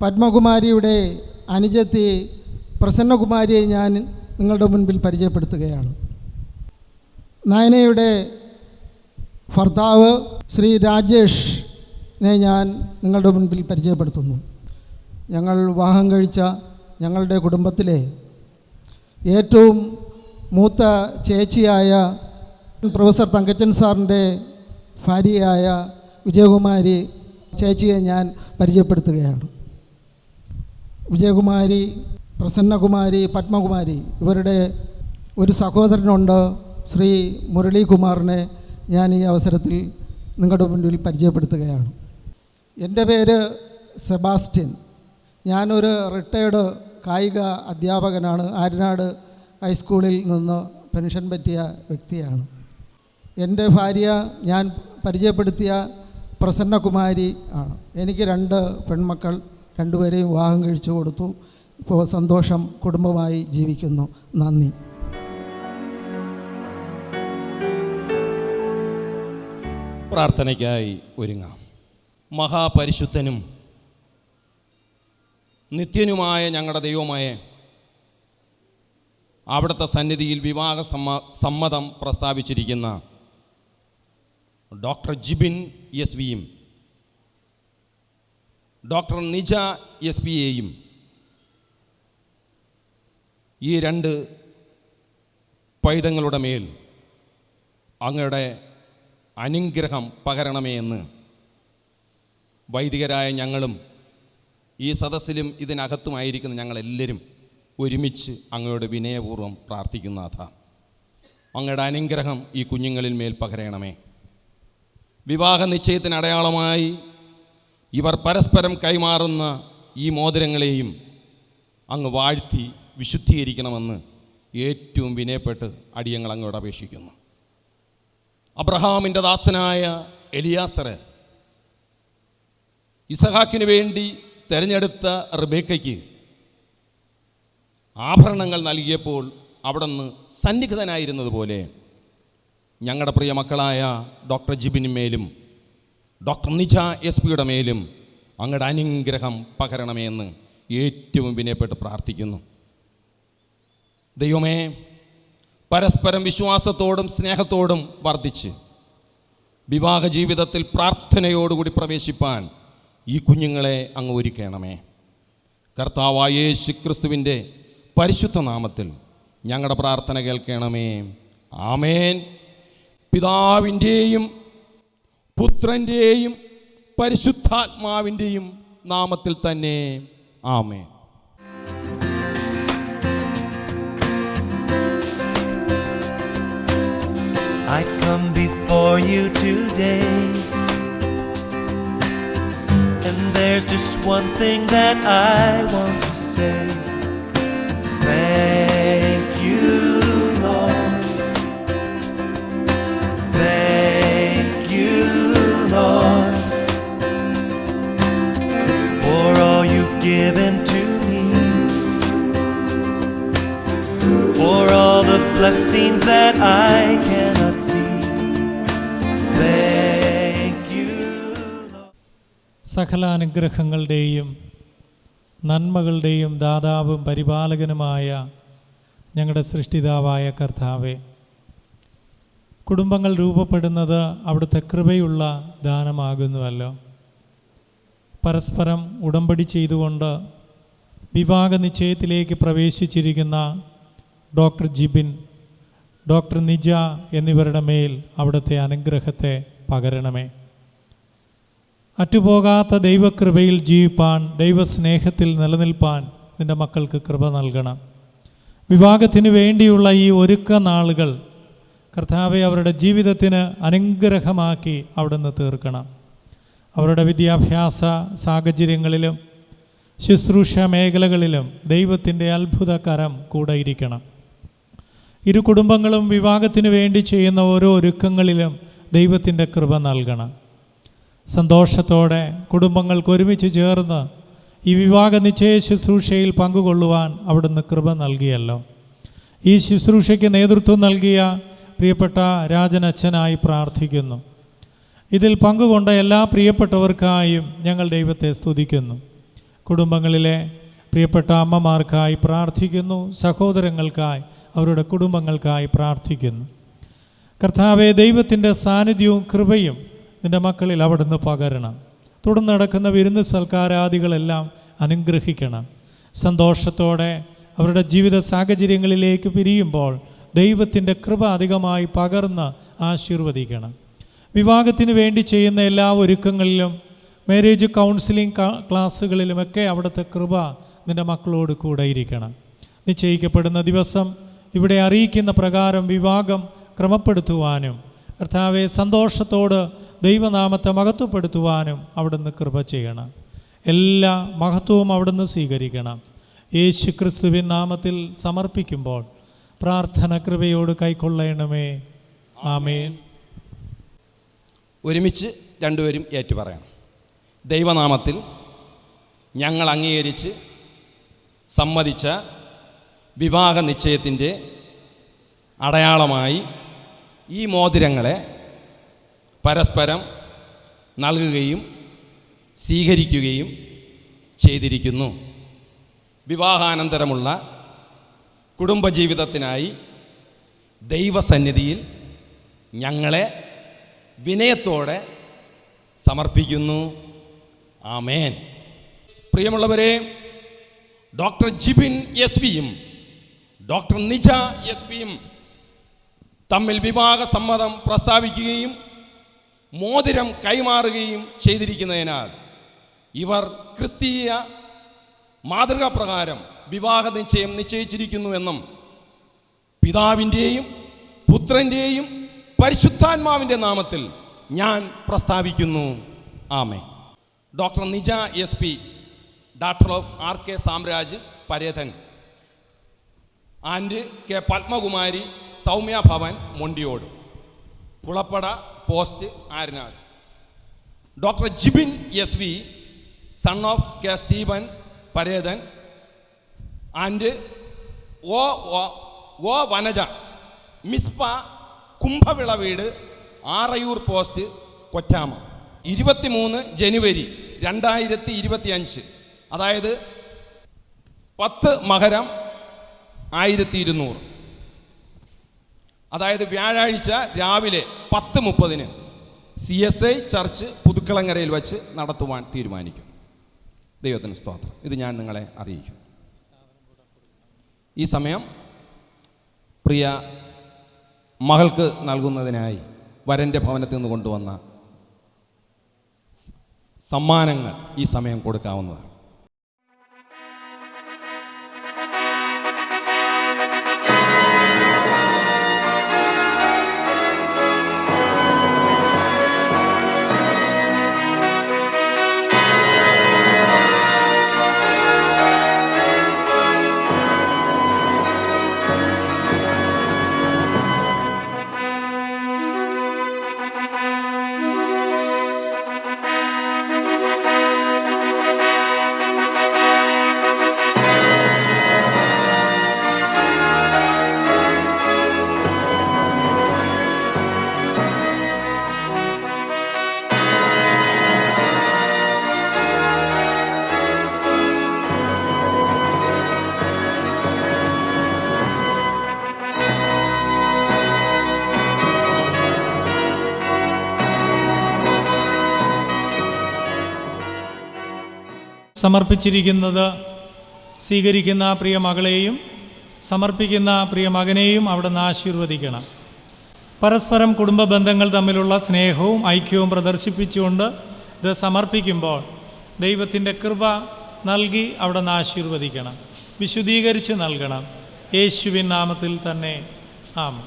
പത്മകുമാരിയുടെ അനുജത്തി പ്രസന്നകുമാരിയെ ഞാൻ നിങ്ങളുടെ മുൻപിൽ പരിചയപ്പെടുത്തുകയാണ്. നയനയുടെ ഭർത്താവ് ശ്രീ രാജേഷിനെ ഞാൻ നിങ്ങളുടെ മുൻപിൽ പരിചയപ്പെടുത്തുന്നു. ഞങ്ങൾ വിവാഹം കഴിച്ച ഞങ്ങളുടെ കുടുംബത്തിലെ ഏറ്റവും മൂത്ത ചേച്ചിയായ പ്രൊഫസർ തങ്കച്ചൻ സാറിൻ്റെ ഭാര്യയായ വിജയകുമാരി ചേച്ചിയെ ഞാൻ പരിചയപ്പെടുത്തുകയാണ്. വിജയകുമാരി, പ്രസന്നകുമാരി, പത്മകുമാരി, ഇവരുടെ ഒരു സഹോദരനുണ്ട്, ശ്രീ മുരളീകുമാറിനെ ഞാൻ ഈ അവസരത്തിൽ നിങ്ങളുടെ മുന്നിൽ പരിചയപ്പെടുത്തുകയാണ്. എൻ്റെ പേര് സെബാസ്റ്റ്യൻ. ഞാനൊരു റിട്ടയർഡ് കായിക അധ്യാപകനാണ്. ആര്യനാട് ഹൈസ്കൂളിൽ നിന്ന് പെൻഷൻ പറ്റിയ വ്യക്തിയാണ്. എൻ്റെ ഭാര്യ ഞാൻ പരിചയപ്പെടുത്തിയ പ്രസന്നകുമാരി ആണ്. എനിക്ക് 2 പെൺമക്കൾ, 2 പേരെയും വിവാഹം കഴിച്ചു കൊടുത്തു. ഇപ്പോൾ സന്തോഷം കുടുംബമായി ജീവിക്കുന്നു. നന്ദി. പ്രാർത്ഥനയ്ക്കായി ഒരുങ്ങാം. മഹാപരിശുദ്ധനും നിത്യനുമായ ഞങ്ങളുടെ ദൈവമായ അവിടുത്തെ സന്നിധിയിൽ വിവാഹ സമ്മതം പ്രസ്താവിച്ചിരിക്കുന്ന ഡോക്ടർ ജിബിൻ SP-യും ഡോക്ടർ നിജ SP-യെയും ഈ 2 പൈതങ്ങളുടെ മേൽ അങ്ങയുടെ അനുഗ്രഹം പകരണമേ എന്ന് വൈദികരായ ഞങ്ങളും ഈ സദസ്സിലും ഇതിനകത്തുമായിരിക്കുന്ന ഞങ്ങളെല്ലാവരും ഒരുമിച്ച് അങ്ങയോട് വിനയപൂർവ്വം പ്രാർത്ഥിക്കുന്നതാ. അങ്ങയുടെ അനുഗ്രഹം ഈ കുഞ്ഞുങ്ങളിൽ മേൽ പകരണമേ. വിവാഹ നിശ്ചയത്തിന് അടയാളമായി ഇവർ പരസ്പരം കൈമാറുന്ന ഈ മോതിരങ്ങളെയും അങ്ങ് വാഴ്ത്തി വിശുദ്ധീകരിക്കണമെന്ന് ഏറ്റവും വിനയപ്പെട്ട് അടിയങ്ങൾ അങ്ങയോട് അപേക്ഷിക്കുന്നു. അബ്രഹാമിൻ്റെ ദാസനായ എലിയാസർ ഇസഹാക്കിന് വേണ്ടി തിരഞ്ഞെടുത്ത റിബേക്കയ്ക്ക് ആഭരണങ്ങൾ നൽകിയപ്പോൾ അവിടുന്ന് സന്നിഹിതനായിരുന്നതുപോലെ ഞങ്ങളുടെ പ്രിയ മക്കളായ ഡോക്ടർ ജിബിന് മേലും ഡോക്ടർ നിജ SP-യുടെ മേലും അങ്ങയുടെ അനുഗ്രഹം പകരണമേ എന്ന് ഏറ്റവും വിനയപ്പെട്ട് പ്രാർത്ഥിക്കുന്നു. ദൈവമേ, പരസ്പരം വിശ്വാസത്തോടും സ്നേഹത്തോടും വർദ്ധിച്ച് വിവാഹ ജീവിതത്തിൽ പ്രാർത്ഥനയോടുകൂടി പ്രവേശിപ്പാൻ ഈ കുഞ്ഞുങ്ങളെ അങ്ങ് ഒരുക്കണമേ. കർത്താവായ യേശു ക്രിസ്തുവിൻ്റെ പരിശുദ്ധ നാമത്തിൽ ഞങ്ങളുടെ പ്രാർത്ഥന കേൾക്കണമേ. ആമേൻ. പിതാവിൻ്റെയും പുത്രൻ്റെയും പരിശുദ്ധാത്മാവിൻ്റെയും നാമത്തിൽ തന്നെ ആമേൻ. I come before you today, and there's just one thing that I want to say. Thank you, Lord. Thank you, Lord, for all you've given to me, for all the blessings that I cannot see. Thank you, Lord. സകല അനുഗ്രഹങ്ങളുടെയും നന്മകളുടെയും ദാതാവും പരിപാലകനുമായ ഞങ്ങളുടെ സൃഷ്ടിതാവായ കർത്താവേ, കുടുംബങ്ങൾ രൂപപ്പെടുന്നത് അവിടുത്തെ കൃപയുള്ള ദാനമാകുന്നുവല്ലോ. പരസ്പരം ഉടമ്പടി ചെയ്തുകൊണ്ട് വിവാഹ നിശ്ചയത്തിലേക്ക് പ്രവേശിച്ചിരിക്കുന്ന ഡോക്ടർ ജിബിൻ, ഡോക്ടർ നിജ എന്നിവരുടെ മേൽ അവിടുത്തെ അനുഗ്രഹത്തെ പകരണമേ. അറ്റുപോകാത്ത ദൈവകൃപയിൽ ജീവിപ്പാൻ, ദൈവസ്നേഹത്തിൽ നിലനിൽപ്പാൻ നിൻ്റെ മക്കൾക്ക് കൃപ നൽകണം. വിവാഹത്തിന് വേണ്ടിയുള്ള ഈ ഒരുക്ക നാളുകൾ കർത്താവെ അവരുടെ ജീവിതത്തിന് അനുഗ്രഹമാക്കി അവിടുന്ന് തീർക്കണം. അവരുടെ വിദ്യാഭ്യാസ സാഹചര്യങ്ങളിലും ശുശ്രൂഷ മേഖലകളിലും ദൈവത്തിൻ്റെ അത്ഭുത കരം കൂടെ ഇരിക്കണം. ഇരു കുടുംബങ്ങളും വിവാഹത്തിന് വേണ്ടി ചെയ്യുന്ന ഓരോ ഒരുക്കങ്ങളിലും ദൈവത്തിൻ്റെ കൃപ നൽകണം. സന്തോഷത്തോടെ കുടുംബങ്ങൾക്ക് ഒരുമിച്ച് ചേർന്ന് ഈ വിവാഹ നിശ്ചയ ശുശ്രൂഷയിൽ പങ്കുകൊള്ളുവാൻ അവിടുന്ന് കൃപ നൽകിയല്ലോ. ഈ ശുശ്രൂഷയ്ക്ക് നേതൃത്വം നൽകിയ പ്രിയപ്പെട്ട രാജനച്ഛനായി പ്രാർത്ഥിക്കുന്നു. ഇതിൽ പങ്കുകൊണ്ട എല്ലാ പ്രിയപ്പെട്ടവർക്കായും ഞങ്ങൾ ദൈവത്തെ സ്തുതിക്കുന്നു. കുടുംബങ്ങളിലെ പ്രിയപ്പെട്ട അമ്മമാർക്കായി പ്രാർത്ഥിക്കുന്നു. സഹോദരങ്ങൾക്കായി, അവരുടെ കുടുംബങ്ങൾക്കായി പ്രാർത്ഥിക്കുന്നു. കർത്താവെ, ദൈവത്തിൻ്റെ സാന്നിധ്യവും കൃപയും നിൻ്റെ മക്കളിൽ അവിടുന്ന് പകരണം. തുടർന്ന് നടക്കുന്ന വിരുന്ന് സൽക്കാരാദികളെല്ലാം അനുഗ്രഹിക്കണം. സന്തോഷത്തോടെ അവരുടെ ജീവിത സാഹചര്യങ്ങളിലേക്ക് പിരിയുമ്പോൾ ദൈവത്തിൻ്റെ കൃപ അധികമായി പകർന്ന് ആശീർവദിക്കണം. വിവാഹത്തിന് വേണ്ടി ചെയ്യുന്ന എല്ലാ ഒരുക്കങ്ങളിലും, മാരേജ് കൗൺസിലിംഗ് ക്ലാസ്സുകളിലുമൊക്കെ അവിടുത്തെ കൃപ നിൻ്റെ മക്കളോട് കൂടെ ഇരിക്കണം. നിശ്ചയിക്കപ്പെടുന്ന ദിവസം ഇവിടെ അറിയിക്കുന്ന പ്രകാരം വിവാഹം ക്രമപ്പെടുത്തുവാനും കർത്താവെ സന്തോഷത്തോട് ദൈവനാമത്തെ മഹത്വപ്പെടുത്തുവാനും അവിടുന്ന് കൃപ ചെയ്യണം. എല്ലാ മഹത്വവും അവിടുന്ന് സ്വീകരിക്കണം. യേശു ക്രിസ്തുവിൻ നാമത്തിൽ സമർപ്പിക്കുമ്പോൾ പ്രാർത്ഥന കൃപയോട് കൈക്കൊള്ളണമേ. ആമേൻ. ഒരുമിച്ച് രണ്ടുപേരും ഏറ്റുപറയണം. ദൈവനാമത്തിൽ ഞങ്ങൾ അംഗീകരിച്ച് സമ്മതിച്ച വിവാഹ നിശ്ചയത്തിൻ്റെ അടയാളമായി ഈ മോതിരങ്ങളെ പരസ്പരം നൽകുകയും സ്വീകരിക്കുകയും ചെയ്തിരിക്കുന്നു. വിവാഹാനന്തരമുള്ള കുടുംബജീവിതത്തിനായി ദൈവസന്നിധിയിൽ ഞങ്ങളെ വിനയത്തോടെ സമർപ്പിക്കുന്നു. ആമേൻ. പ്രിയമുള്ളവരെ, ഡോക്ടർ ജിബിൻ എസ് പിയും ഡോക്ടർ നിജ എസ് പിയും തമ്മിൽ വിവാഹ സമ്മതം പ്രസ്താവിക്കുകയും മോതിരം കൈമാറുകയും ചെയ്തിരിക്കുന്നതിനാൽ ഇവർ ക്രിസ്തീയ മാതൃകാപ്രകാരം വിവാഹ നിശ്ചയം നിശ്ചയിച്ചിരിക്കുന്നുവെന്നും പിതാവിൻ്റെയും പുത്രൻ്റെയും പരിശുദ്ധാത്മാവിൻ്റെ നാമത്തിൽ ഞാൻ പ്രസ്താവിക്കുന്നു. ആമേൻ. Doctor Nija S P, daughter of RK Samraj പരേതൻ and K Padmakumari Soumya Bhavan Mondiyode, Pulappada post Aranad. Doctor Jibin S V, son of K Steven പരേതൻ ആൻഡ് ഒ വനജ, മിസ്പ കുംഭവിള വീട്, ആറയൂർ പോസ്റ്റ് കൊറ്റാമ. 23 ജനുവരി 2025, അതായത് 10 മകരം 1200. അതായത് വ്യാഴാഴ്ച രാവിലെ 10:30 CSI ചർച്ച് പുതുക്കളങ്ങരയിൽ വച്ച് നടത്തുവാൻ തീരുമാനിക്കും. ദൈവത്തിന് സ്തോത്രം. ഇത് ഞാൻ നിങ്ങളെ അറിയിക്കും. ഈ സമയം പ്രിയ മകൾക്ക് നൽകുന്നതിനായി വരൻ്റെ ഭവനത്തിൽ നിന്ന് കൊണ്ടുവന്ന സമ്മാനങ്ങൾ ഈ സമയം കൊടുക്കാവുന്നതാണ്. സമർപ്പിച്ചിരിക്കുന്നത് സ്വീകരിക്കുന്ന പ്രിയ മകളെയും സമർപ്പിക്കുന്ന പ്രിയ മകനെയും അവിടുന്ന് ആശീർവദിക്കണം. പരസ്പരം കുടുംബ ബന്ധങ്ങൾ തമ്മിലുള്ള സ്നേഹവും ഐക്യവും പ്രദർശിപ്പിച്ചുകൊണ്ട് ഇത് സമർപ്പിക്കുമ്പോൾ ദൈവത്തിൻ്റെ കൃപ നൽകി അവിടുന്ന് ആശീർവദിക്കണം, വിശുദ്ധീകരിച്ച് നൽകണം. യേശുവിൻ നാമത്തിൽ തന്നെ ആമേൻ.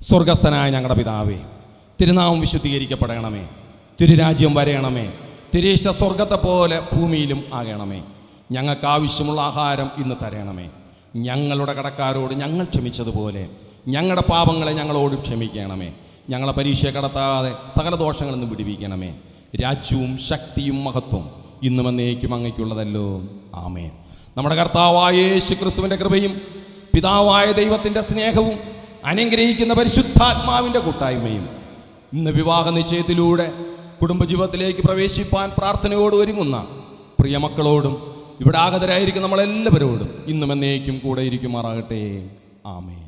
സ്വർഗസ്ഥനായ ഞങ്ങളുടെ പിതാവേ, തിരുനാമം വിശുദ്ധീകരിക്കപ്പെടണമേ. തിരുരാജ്യം വരയണമേ. തിരുയിഷ്ട സ്വർഗത്തെ പോലെ ഭൂമിയിലും ആകണമേ. ഞങ്ങൾക്ക് ആവശ്യമുള്ള ആഹാരം ഇന്ന് തരണമേ. ഞങ്ങളുടെ കടക്കാരോട് ഞങ്ങൾ ക്ഷമിച്ചതുപോലെ ഞങ്ങളുടെ പാപങ്ങളെ ഞങ്ങളോട് ക്ഷമിക്കണമേ. ഞങ്ങളെ പരീക്ഷയെ കടത്താതെ സകല ദോഷങ്ങളിൽ നിന്ന് വിടുവിക്കണമേ. രാജ്യവും ശക്തിയും മഹത്വം ഇന്നും എന്നേക്കും അങ്ങയ്ക്കുള്ളതല്ലോ. ആമേൻ. നമ്മുടെ കർത്താവായ യേശു ക്രിസ്തുവിൻ്റെ കൃപയും പിതാവായ ദൈവത്തിൻ്റെ സ്നേഹവും അനുഗ്രഹിക്കുന്ന പരിശുദ്ധാത്മാവിൻ്റെ കൂട്ടായ്മയും ഇന്ന് വിവാഹ നിശ്ചയത്തിലൂടെ കുടുംബജീവിതത്തിലേക്ക് പ്രവേശിപ്പാൻ പ്രാർത്ഥനയോട് ഒരുങ്ങുന്ന പ്രിയമക്കളോടും ഇവിടെ ആഗതരായിരിക്കും നമ്മളെല്ലാവരോടും ഇന്നും എന്നേക്കും കൂടെ ഇരിക്കുമാറാകട്ടെ. ആമേൻ.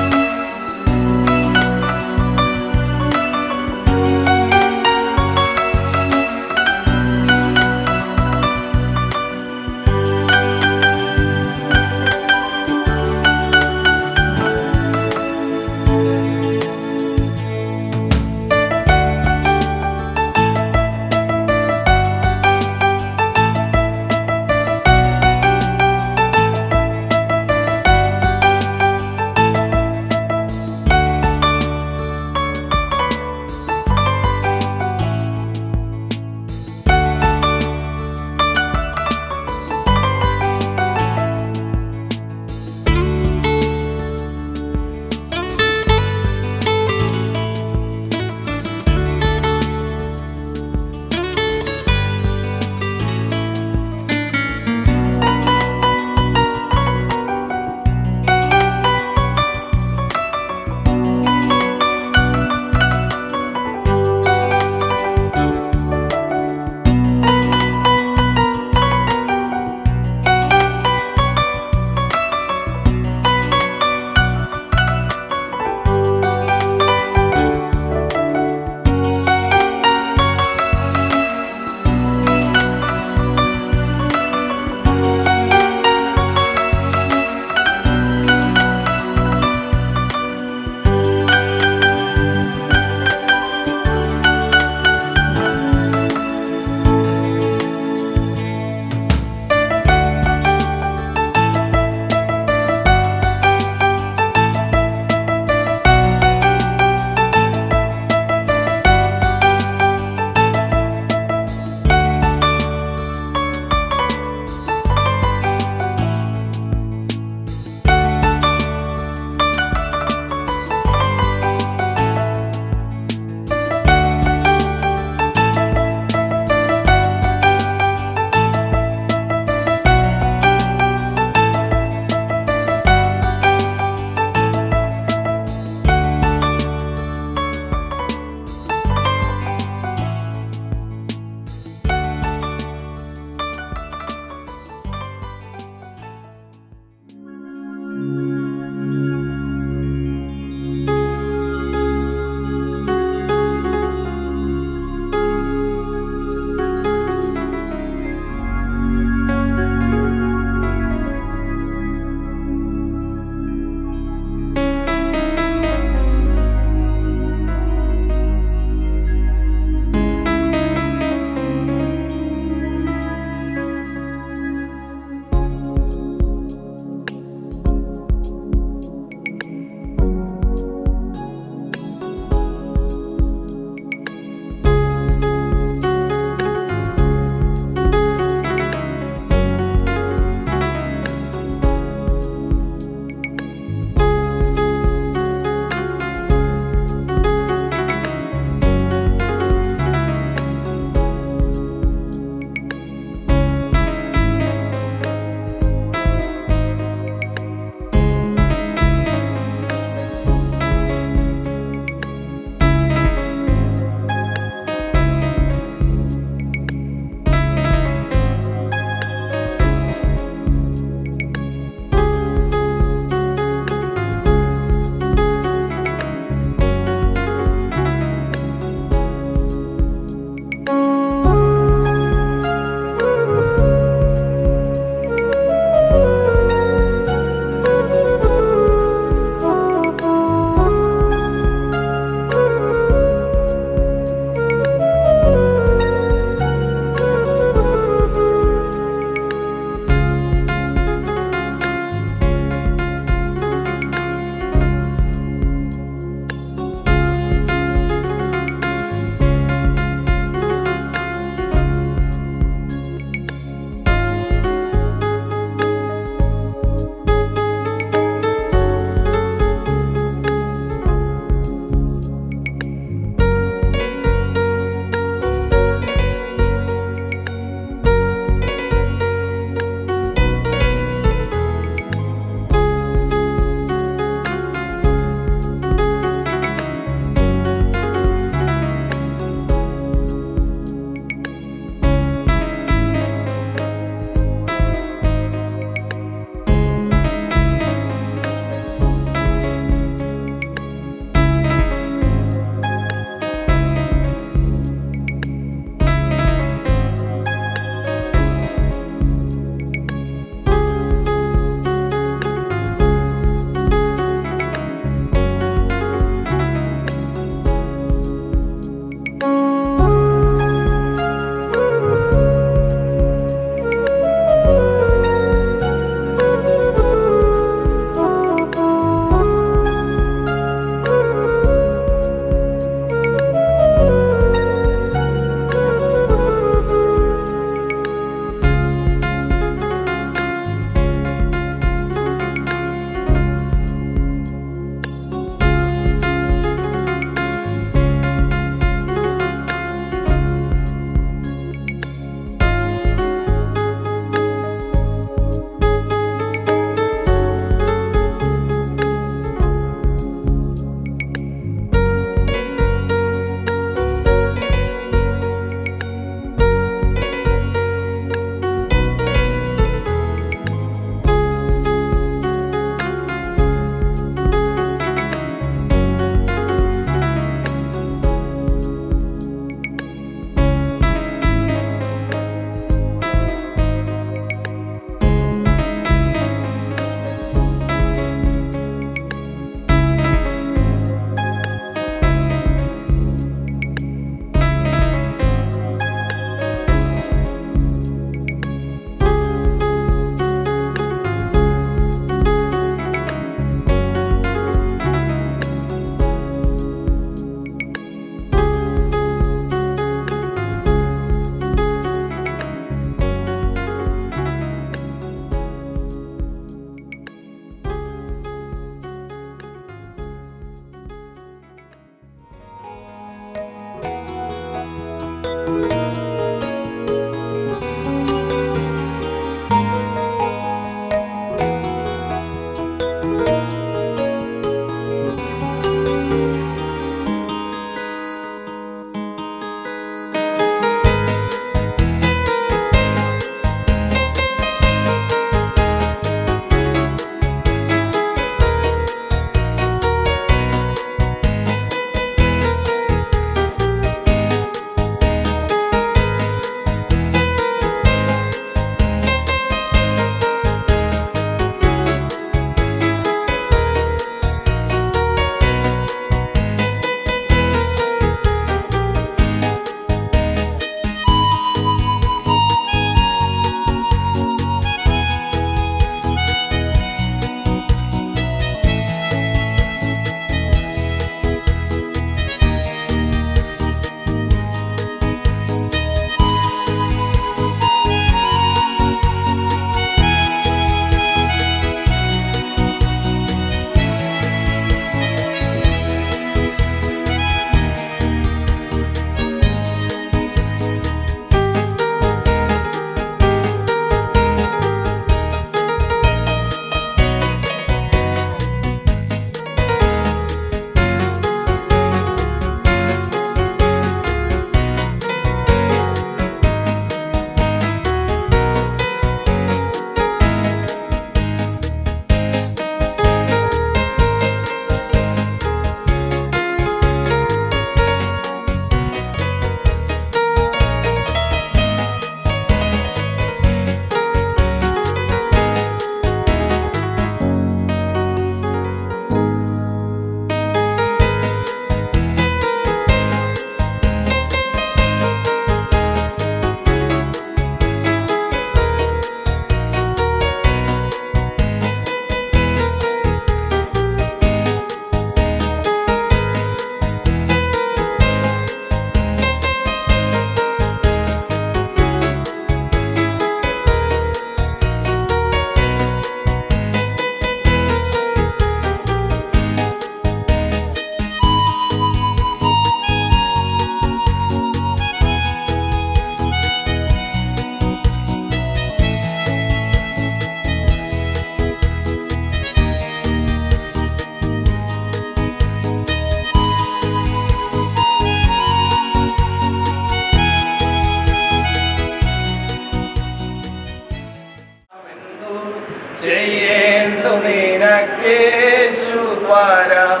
ചെയ്യേണ്ടു നിനക്കേശു പരം.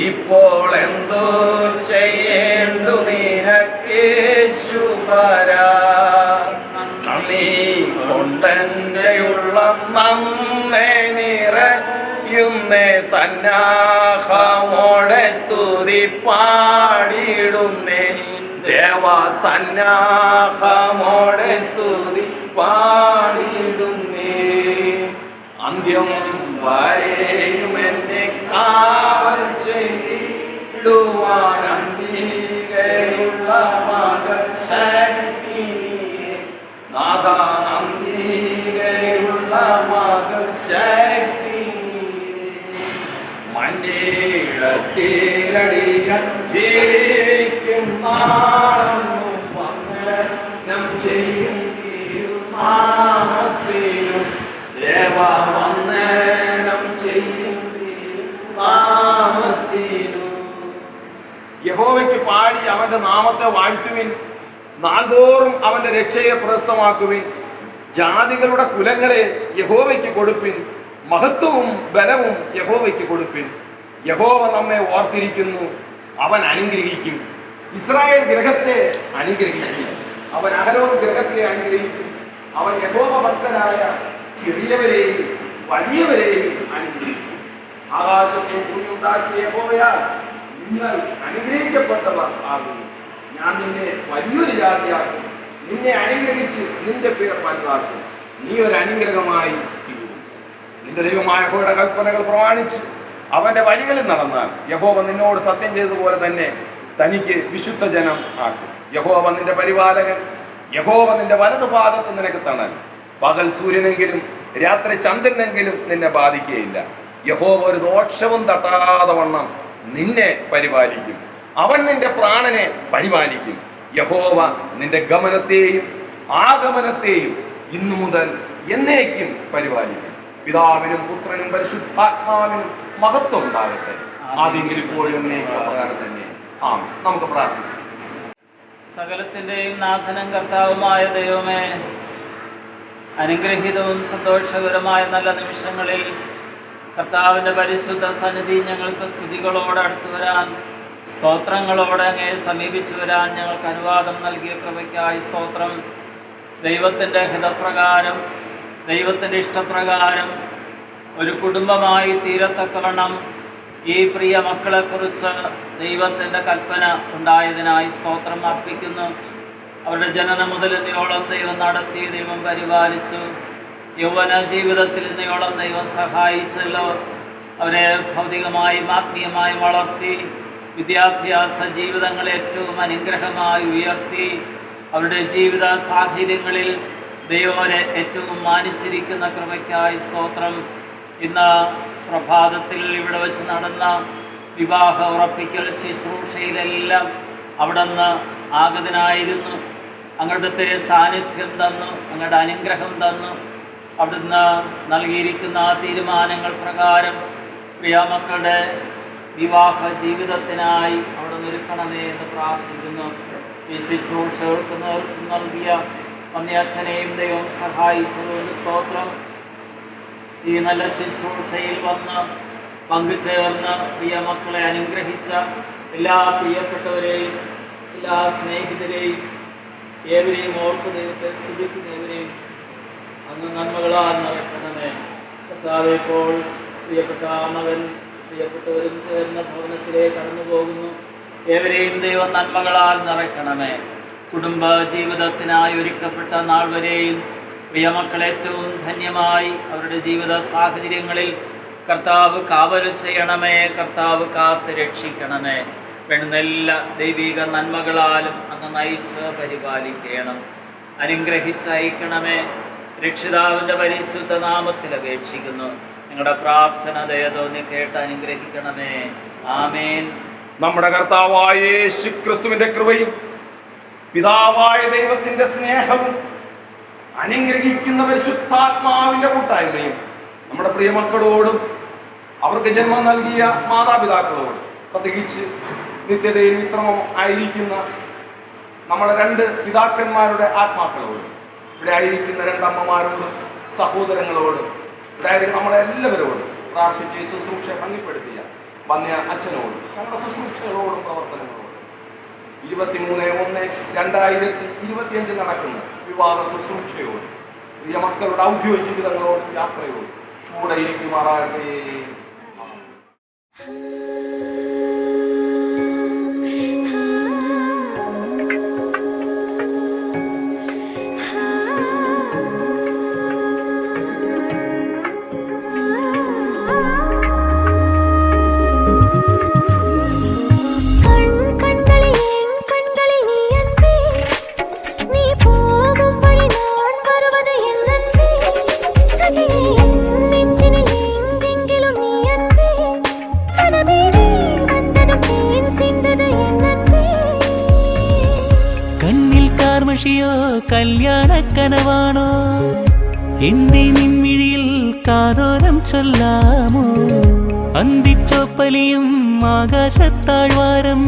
ഇപ്പോൾ എന്തു ചെയ്യേണ്ടു നിനക്കേശു പരം. നന്ദി കൊണ്ടെന്റെ ഉള്ളം നന്നേ നിറയുന്നേ, സന്നാഹമോടെ സ്തുതി പാടിടുന്നേ. ദേവസന്നാഹമോടെ സ്തുതി പാടിടുന്നേ. അന്ത്യം വരെയും എന്നെ കാവൽ ചെയ്തിടുവാൻ അന്തികയുള്ള മകൾ ശക്തി നീയേ. നാഥ അന്തികയുള്ള മകൾ ശക്തി നീയേ. മഞ്ഞിടത്തിലടിയൻ ജീവിക്കും നാളെന്നും വന്ദനം ചെയ്യും തിരുനാമത്തിലും. ദേവ വന്ദനം ചെയ്യും തിരുനാമത്തിലും. യഹോവയ്ക്ക് പാടി അവന്റെ നാമത്തെ വാഴ്ത്തുവിൻ. നാൾതോറും അവന്റെ രക്ഷയെ പ്രശസ്തമാക്കുവിൻ. ജാതികളുടെ കുലങ്ങളെ യഹോവയ്ക്ക് കൊടുപ്പിൻ. മഹത്വവും ബലവും യഹോവയ്ക്ക് കൊടുപ്പിൻ. യഹോവ നമ്മെ ഓർത്തിരിക്കുന്നു, അവൻ അനുഗ്രഹിക്കും. ഇസ്രായേൽ ഗൃഹത്തെ അനുഗ്രഹിക്കും. അവൻ അഹരോൻ ഗൃഹത്തെ അനുഗ്രഹിക്കും. അവൻ യഹോവ ഭക്തരായ ചെറിയവരെയും വലിയവരെയും അനുഗ്രഹിക്കും. ആകാശത്തെ ഭൂമി ഉണ്ടാക്കിയ യഹോവയാൽ നിങ്ങൾ അനുഗ്രഹിക്കപ്പെട്ടവർ ആകുന്നു. ഞാൻ നിന്നെ വലിയൊരു ജാതിയാക്കും. നിന്നെ അനുഗ്രഹിച്ച് നിന്റെ പേർ വലുതാക്കും. നീ ഒരു അനുഗ്രഹമായി തീരും. നിന്റെ ദൈവമായ യഹോവയുടെ കൽപ്പനകൾ പ്രമാണിച്ച് അവന്റെ വഴികളിൽ നടന്നാൽ യഹോവ നിന്നോട് സത്യം ചെയ്തതുപോലെ തന്നെ തനിക്ക് വിശുദ്ധ ജനം ആക്കും. യഹോവ നിന്റെ പരിപാലകൻ. യഹോവ നിന്റെ വലതുഭാഗത്ത് നിനക്ക് തണൽ. പകൽ സൂര്യനെങ്കിലും രാത്രി ചന്ദ്രനെങ്കിലും നിന്നെ ബാധിക്കുകയില്ല. യഹോവ ഒരു ദോഷവും തട്ടാതെ വണ്ണം നിന്നെ പരിപാലിക്കും. അവൻ നിന്റെ പ്രാണനെ പരിപാലിക്കും. യഹോവ നിന്റെ ഗമനത്തെയും ആഗമനത്തെയും ഇന്നു മുതൽ എന്നേക്കും പരിപാലിക്കും. പിതാവിനും പുത്രനും പരിശുദ്ധാത്മാവിനും മഹത്വം ഉണ്ടാകട്ടെ. ആദ്യമെങ്കിൽ ഇപ്പോഴും എന്നേക്കും പ്രകാരം തന്നെ. നമുക്ക് പ്രാർത്ഥിക്കാം. സകലത്തിൻ്റെയും നാഥനും കർത്താവുമായ ദൈവമേ, അനുഗ്രഹീതവും സന്തോഷകരമായ നല്ല നിമിഷങ്ങളിൽ കർത്താവിൻ്റെ പരിശുദ്ധ സന്നിധി ഞങ്ങൾക്ക് സ്തുതികളോടെ അടുത്തു വരാൻ, സ്തോത്രങ്ങളോടെ അങ്ങേ സമീപിച്ചു വരാൻ ഞങ്ങൾക്ക് അനുവാദം നൽകിയ കൃപയ്ക്കായി സ്തോത്രം. ദൈവത്തിൻ്റെ ഹിതപ്രകാരം, ദൈവത്തിൻ്റെ ഇഷ്ടപ്രകാരം ഒരു കുടുംബമായി തീരത്തക്കവണ്ണം ഈ പ്രിയ മക്കളെക്കുറിച്ച് ദൈവത്തിൻ്റെ കൽപ്പന ഉണ്ടായതിനായി സ്തോത്രം അർപ്പിക്കുന്നു. അവരുടെ ജനനം മുതൽ ഇന്നയോളം ദൈവം നടത്തി, ദൈവം പരിപാലിച്ചു. യൗവന ജീവിതത്തിൽ ഇന്നയോളം ദൈവം സഹായിച്ചല്ലോ. അവരെ ഭൗതികമായും ആത്മീയമായും വളർത്തി, വിദ്യാഭ്യാസ ജീവിതങ്ങൾ ഏറ്റവും അനുഗ്രഹമായി ഉയർത്തി. അവരുടെ ജീവിത സാഹചര്യങ്ങളിൽ ദൈവം അവരെ ഏറ്റവും മാനിച്ചിരിക്കുന്ന കൃപയ്ക്കായി സ്തോത്രം. ഇന്ന് പ്രഭാതത്തിൽ ഇവിടെ വെച്ച് നടന്ന വിവാഹ ഉറപ്പിക്കൽ ശുശ്രൂഷയിലെല്ലാം അവിടുന്ന് ആഗതനായിരുന്നു. അങ്ങടുത്തെ സാന്നിധ്യം തന്നു, അങ്ങയുടെ അനുഗ്രഹം തന്നു. അവിടുന്ന് നൽകിയിരിക്കുന്ന തീരുമാനങ്ങൾ പ്രകാരം പ്രിയമക്കളുടെ വിവാഹ ജീവിതത്തിനായി അവിടുന്ന് ഒരുക്കണമേ എന്ന് പ്രാർത്ഥിക്കുന്നു. ഈ ശുശ്രൂഷകൾക്ക് നേതൃത്വം നൽകിയ വന്യച്ഛനെയും ദൈവം സഹായിച്ചതുകൊണ്ട് സ്തോത്രം. ഈ നല്ല ശുശ്രൂഷയിൽ വന്ന് പങ്കുചേർന്ന് പ്രിയമക്കളെ അനുഗ്രഹിച്ച എല്ലാ പ്രിയപ്പെട്ടവരെയും, എല്ലാ സ്നേഹിതരെയും, ഏവരെയും ഓർത്ത് ദൈവത്തെ സ്തുതിക്കുന്നവരെയും അങ്ങ് നന്മകളാൽ നിറയ്ക്കണമേ. കർത്താവേ, ഇപ്പോൾ പ്രിയപ്പെട്ട മകൻ പ്രിയപ്പെട്ടവരും ചേർന്ന ഭവനത്തിലേക്ക് കടന്നു പോകുന്നു. ഏവരെയും ദൈവം നന്മകളാൽ നിറയ്ക്കണമേ. കുടുംബ ജീവിതത്തിനായി ഒരുക്കപ്പെട്ട നാൾ വരെയും പ്രിയമക്കൾ ഏറ്റവും ധന്യമായി അവരുടെ ജീവിത സാഹചര്യങ്ങളിൽ കർത്താവ് കാവൽ ചെയ്യണമേ. കർത്താവ് കാത്ത് രക്ഷിക്കണമേ. വേണ്ടുന്ന എല്ലാ ദൈവിക നന്മകളാലും അങ്ങ് നയിച്ച് പരിപാലിക്കണം, അനുഗ്രഹിച്ചയക്കണമേ. രക്ഷിതാവിൻ്റെ പരിശുദ്ധ നാമത്തിൽ അപേക്ഷിക്കുന്നു. നിങ്ങളുടെ പ്രാർത്ഥന ദയതോന്നി കേട്ട് അനുഗ്രഹിക്കണമേ. ആമേൻ. നമ്മുടെ കർത്താവായ യേശു ക്രിസ്തുവിന്റെ കൃപയും പിതാവായ ദൈവത്തിന്റെ സ്നേഹവും അനുഗ്രഹിക്കുന്ന പരിശുദ്ധാത്മാവിന്റെ കൂട്ടായ്മയും നമ്മുടെ പ്രിയമക്കളോടും അവർക്ക് ജന്മം നൽകിയ മാതാപിതാക്കളോടും, പ്രത്യേകിച്ച് നിത്യതയിൽ വിശ്രമം ആയിരിക്കുന്ന നമ്മുടെ രണ്ട് പിതാക്കന്മാരുടെ ആത്മാക്കളോടും, ഇവിടെ ആയിരിക്കുന്ന രണ്ടമ്മമാരോടും സഹോദരങ്ങളോടും അതായത് നമ്മളെല്ലാവരോടും പ്രാർത്ഥിച്ച് ശുശ്രൂഷ ഭംഗിപ്പെടുത്തിയ വന്യ അച്ഛനോടും ഞങ്ങളുടെ ശുശ്രൂഷകളോടും പ്രവർത്തനങ്ങളോടും 23/1/2025 നടക്കുന്ന വിവാഹ ശുശ്രൂഷയോടും പ്രിയ മക്കളുടെ ഔദ്യോഗിക ജീവിതങ്ങളോടും യാത്രയോടും കൂടെ ഇരിക്കുമാറാകട്ടെ. കല്യാണ കനവാണോ എന്റെ നിൻമിഴിയിൽ കാതോരം ചൊല്ലാമോ? അന്തിച്ചോപ്പലിയും ആകാശത്താഴ്വാരം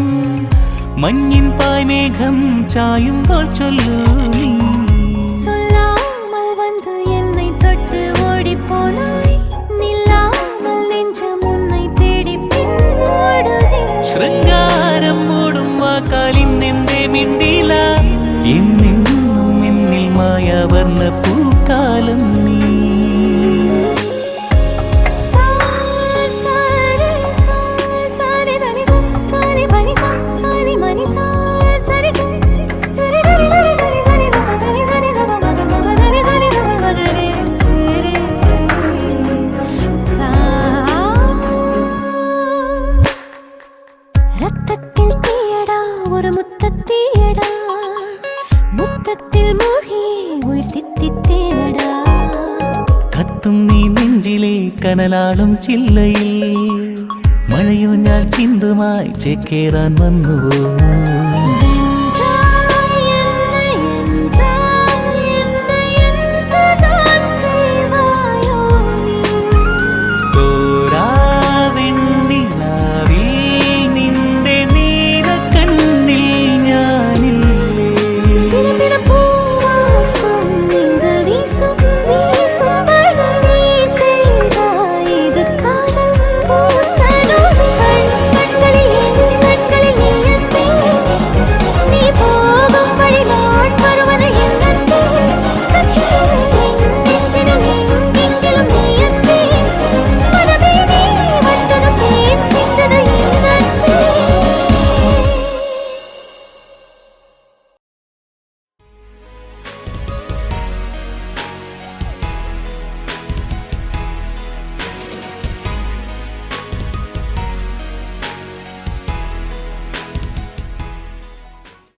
മഞ്ഞിൻ പായ്മേഘം ചായുമ്പോൾ ചൊല്ലൂ നീ. சொல்லாமல் வந்து என்னை தொட்டு ஓடிப்போனாய், நில்லாமல் நெஞ்சம் உன்னை தேடி பின்னோடுதே. ശൃംഗാരം മൂടും വാക്കാലിന്നെന്തേ മിണ്ടില, എന്നെന്നും എന്നിൽ മായാവർണ്ണ പൂക്കാലം നീ. ரத்தத்தில் தீயடா ஒரு முத்தத்தீயடா, മുത്തത്തിൽ മൂഴി ഉയിർ തിത്തിത്തേനടാ. കത്തും നീ നെഞ്ചിലെ കനലാളും ചില്ലയിൽ മഴയോ ഞാൻ ചിന്തുമായി ചേക്കേറാൻ വന്നുവോ?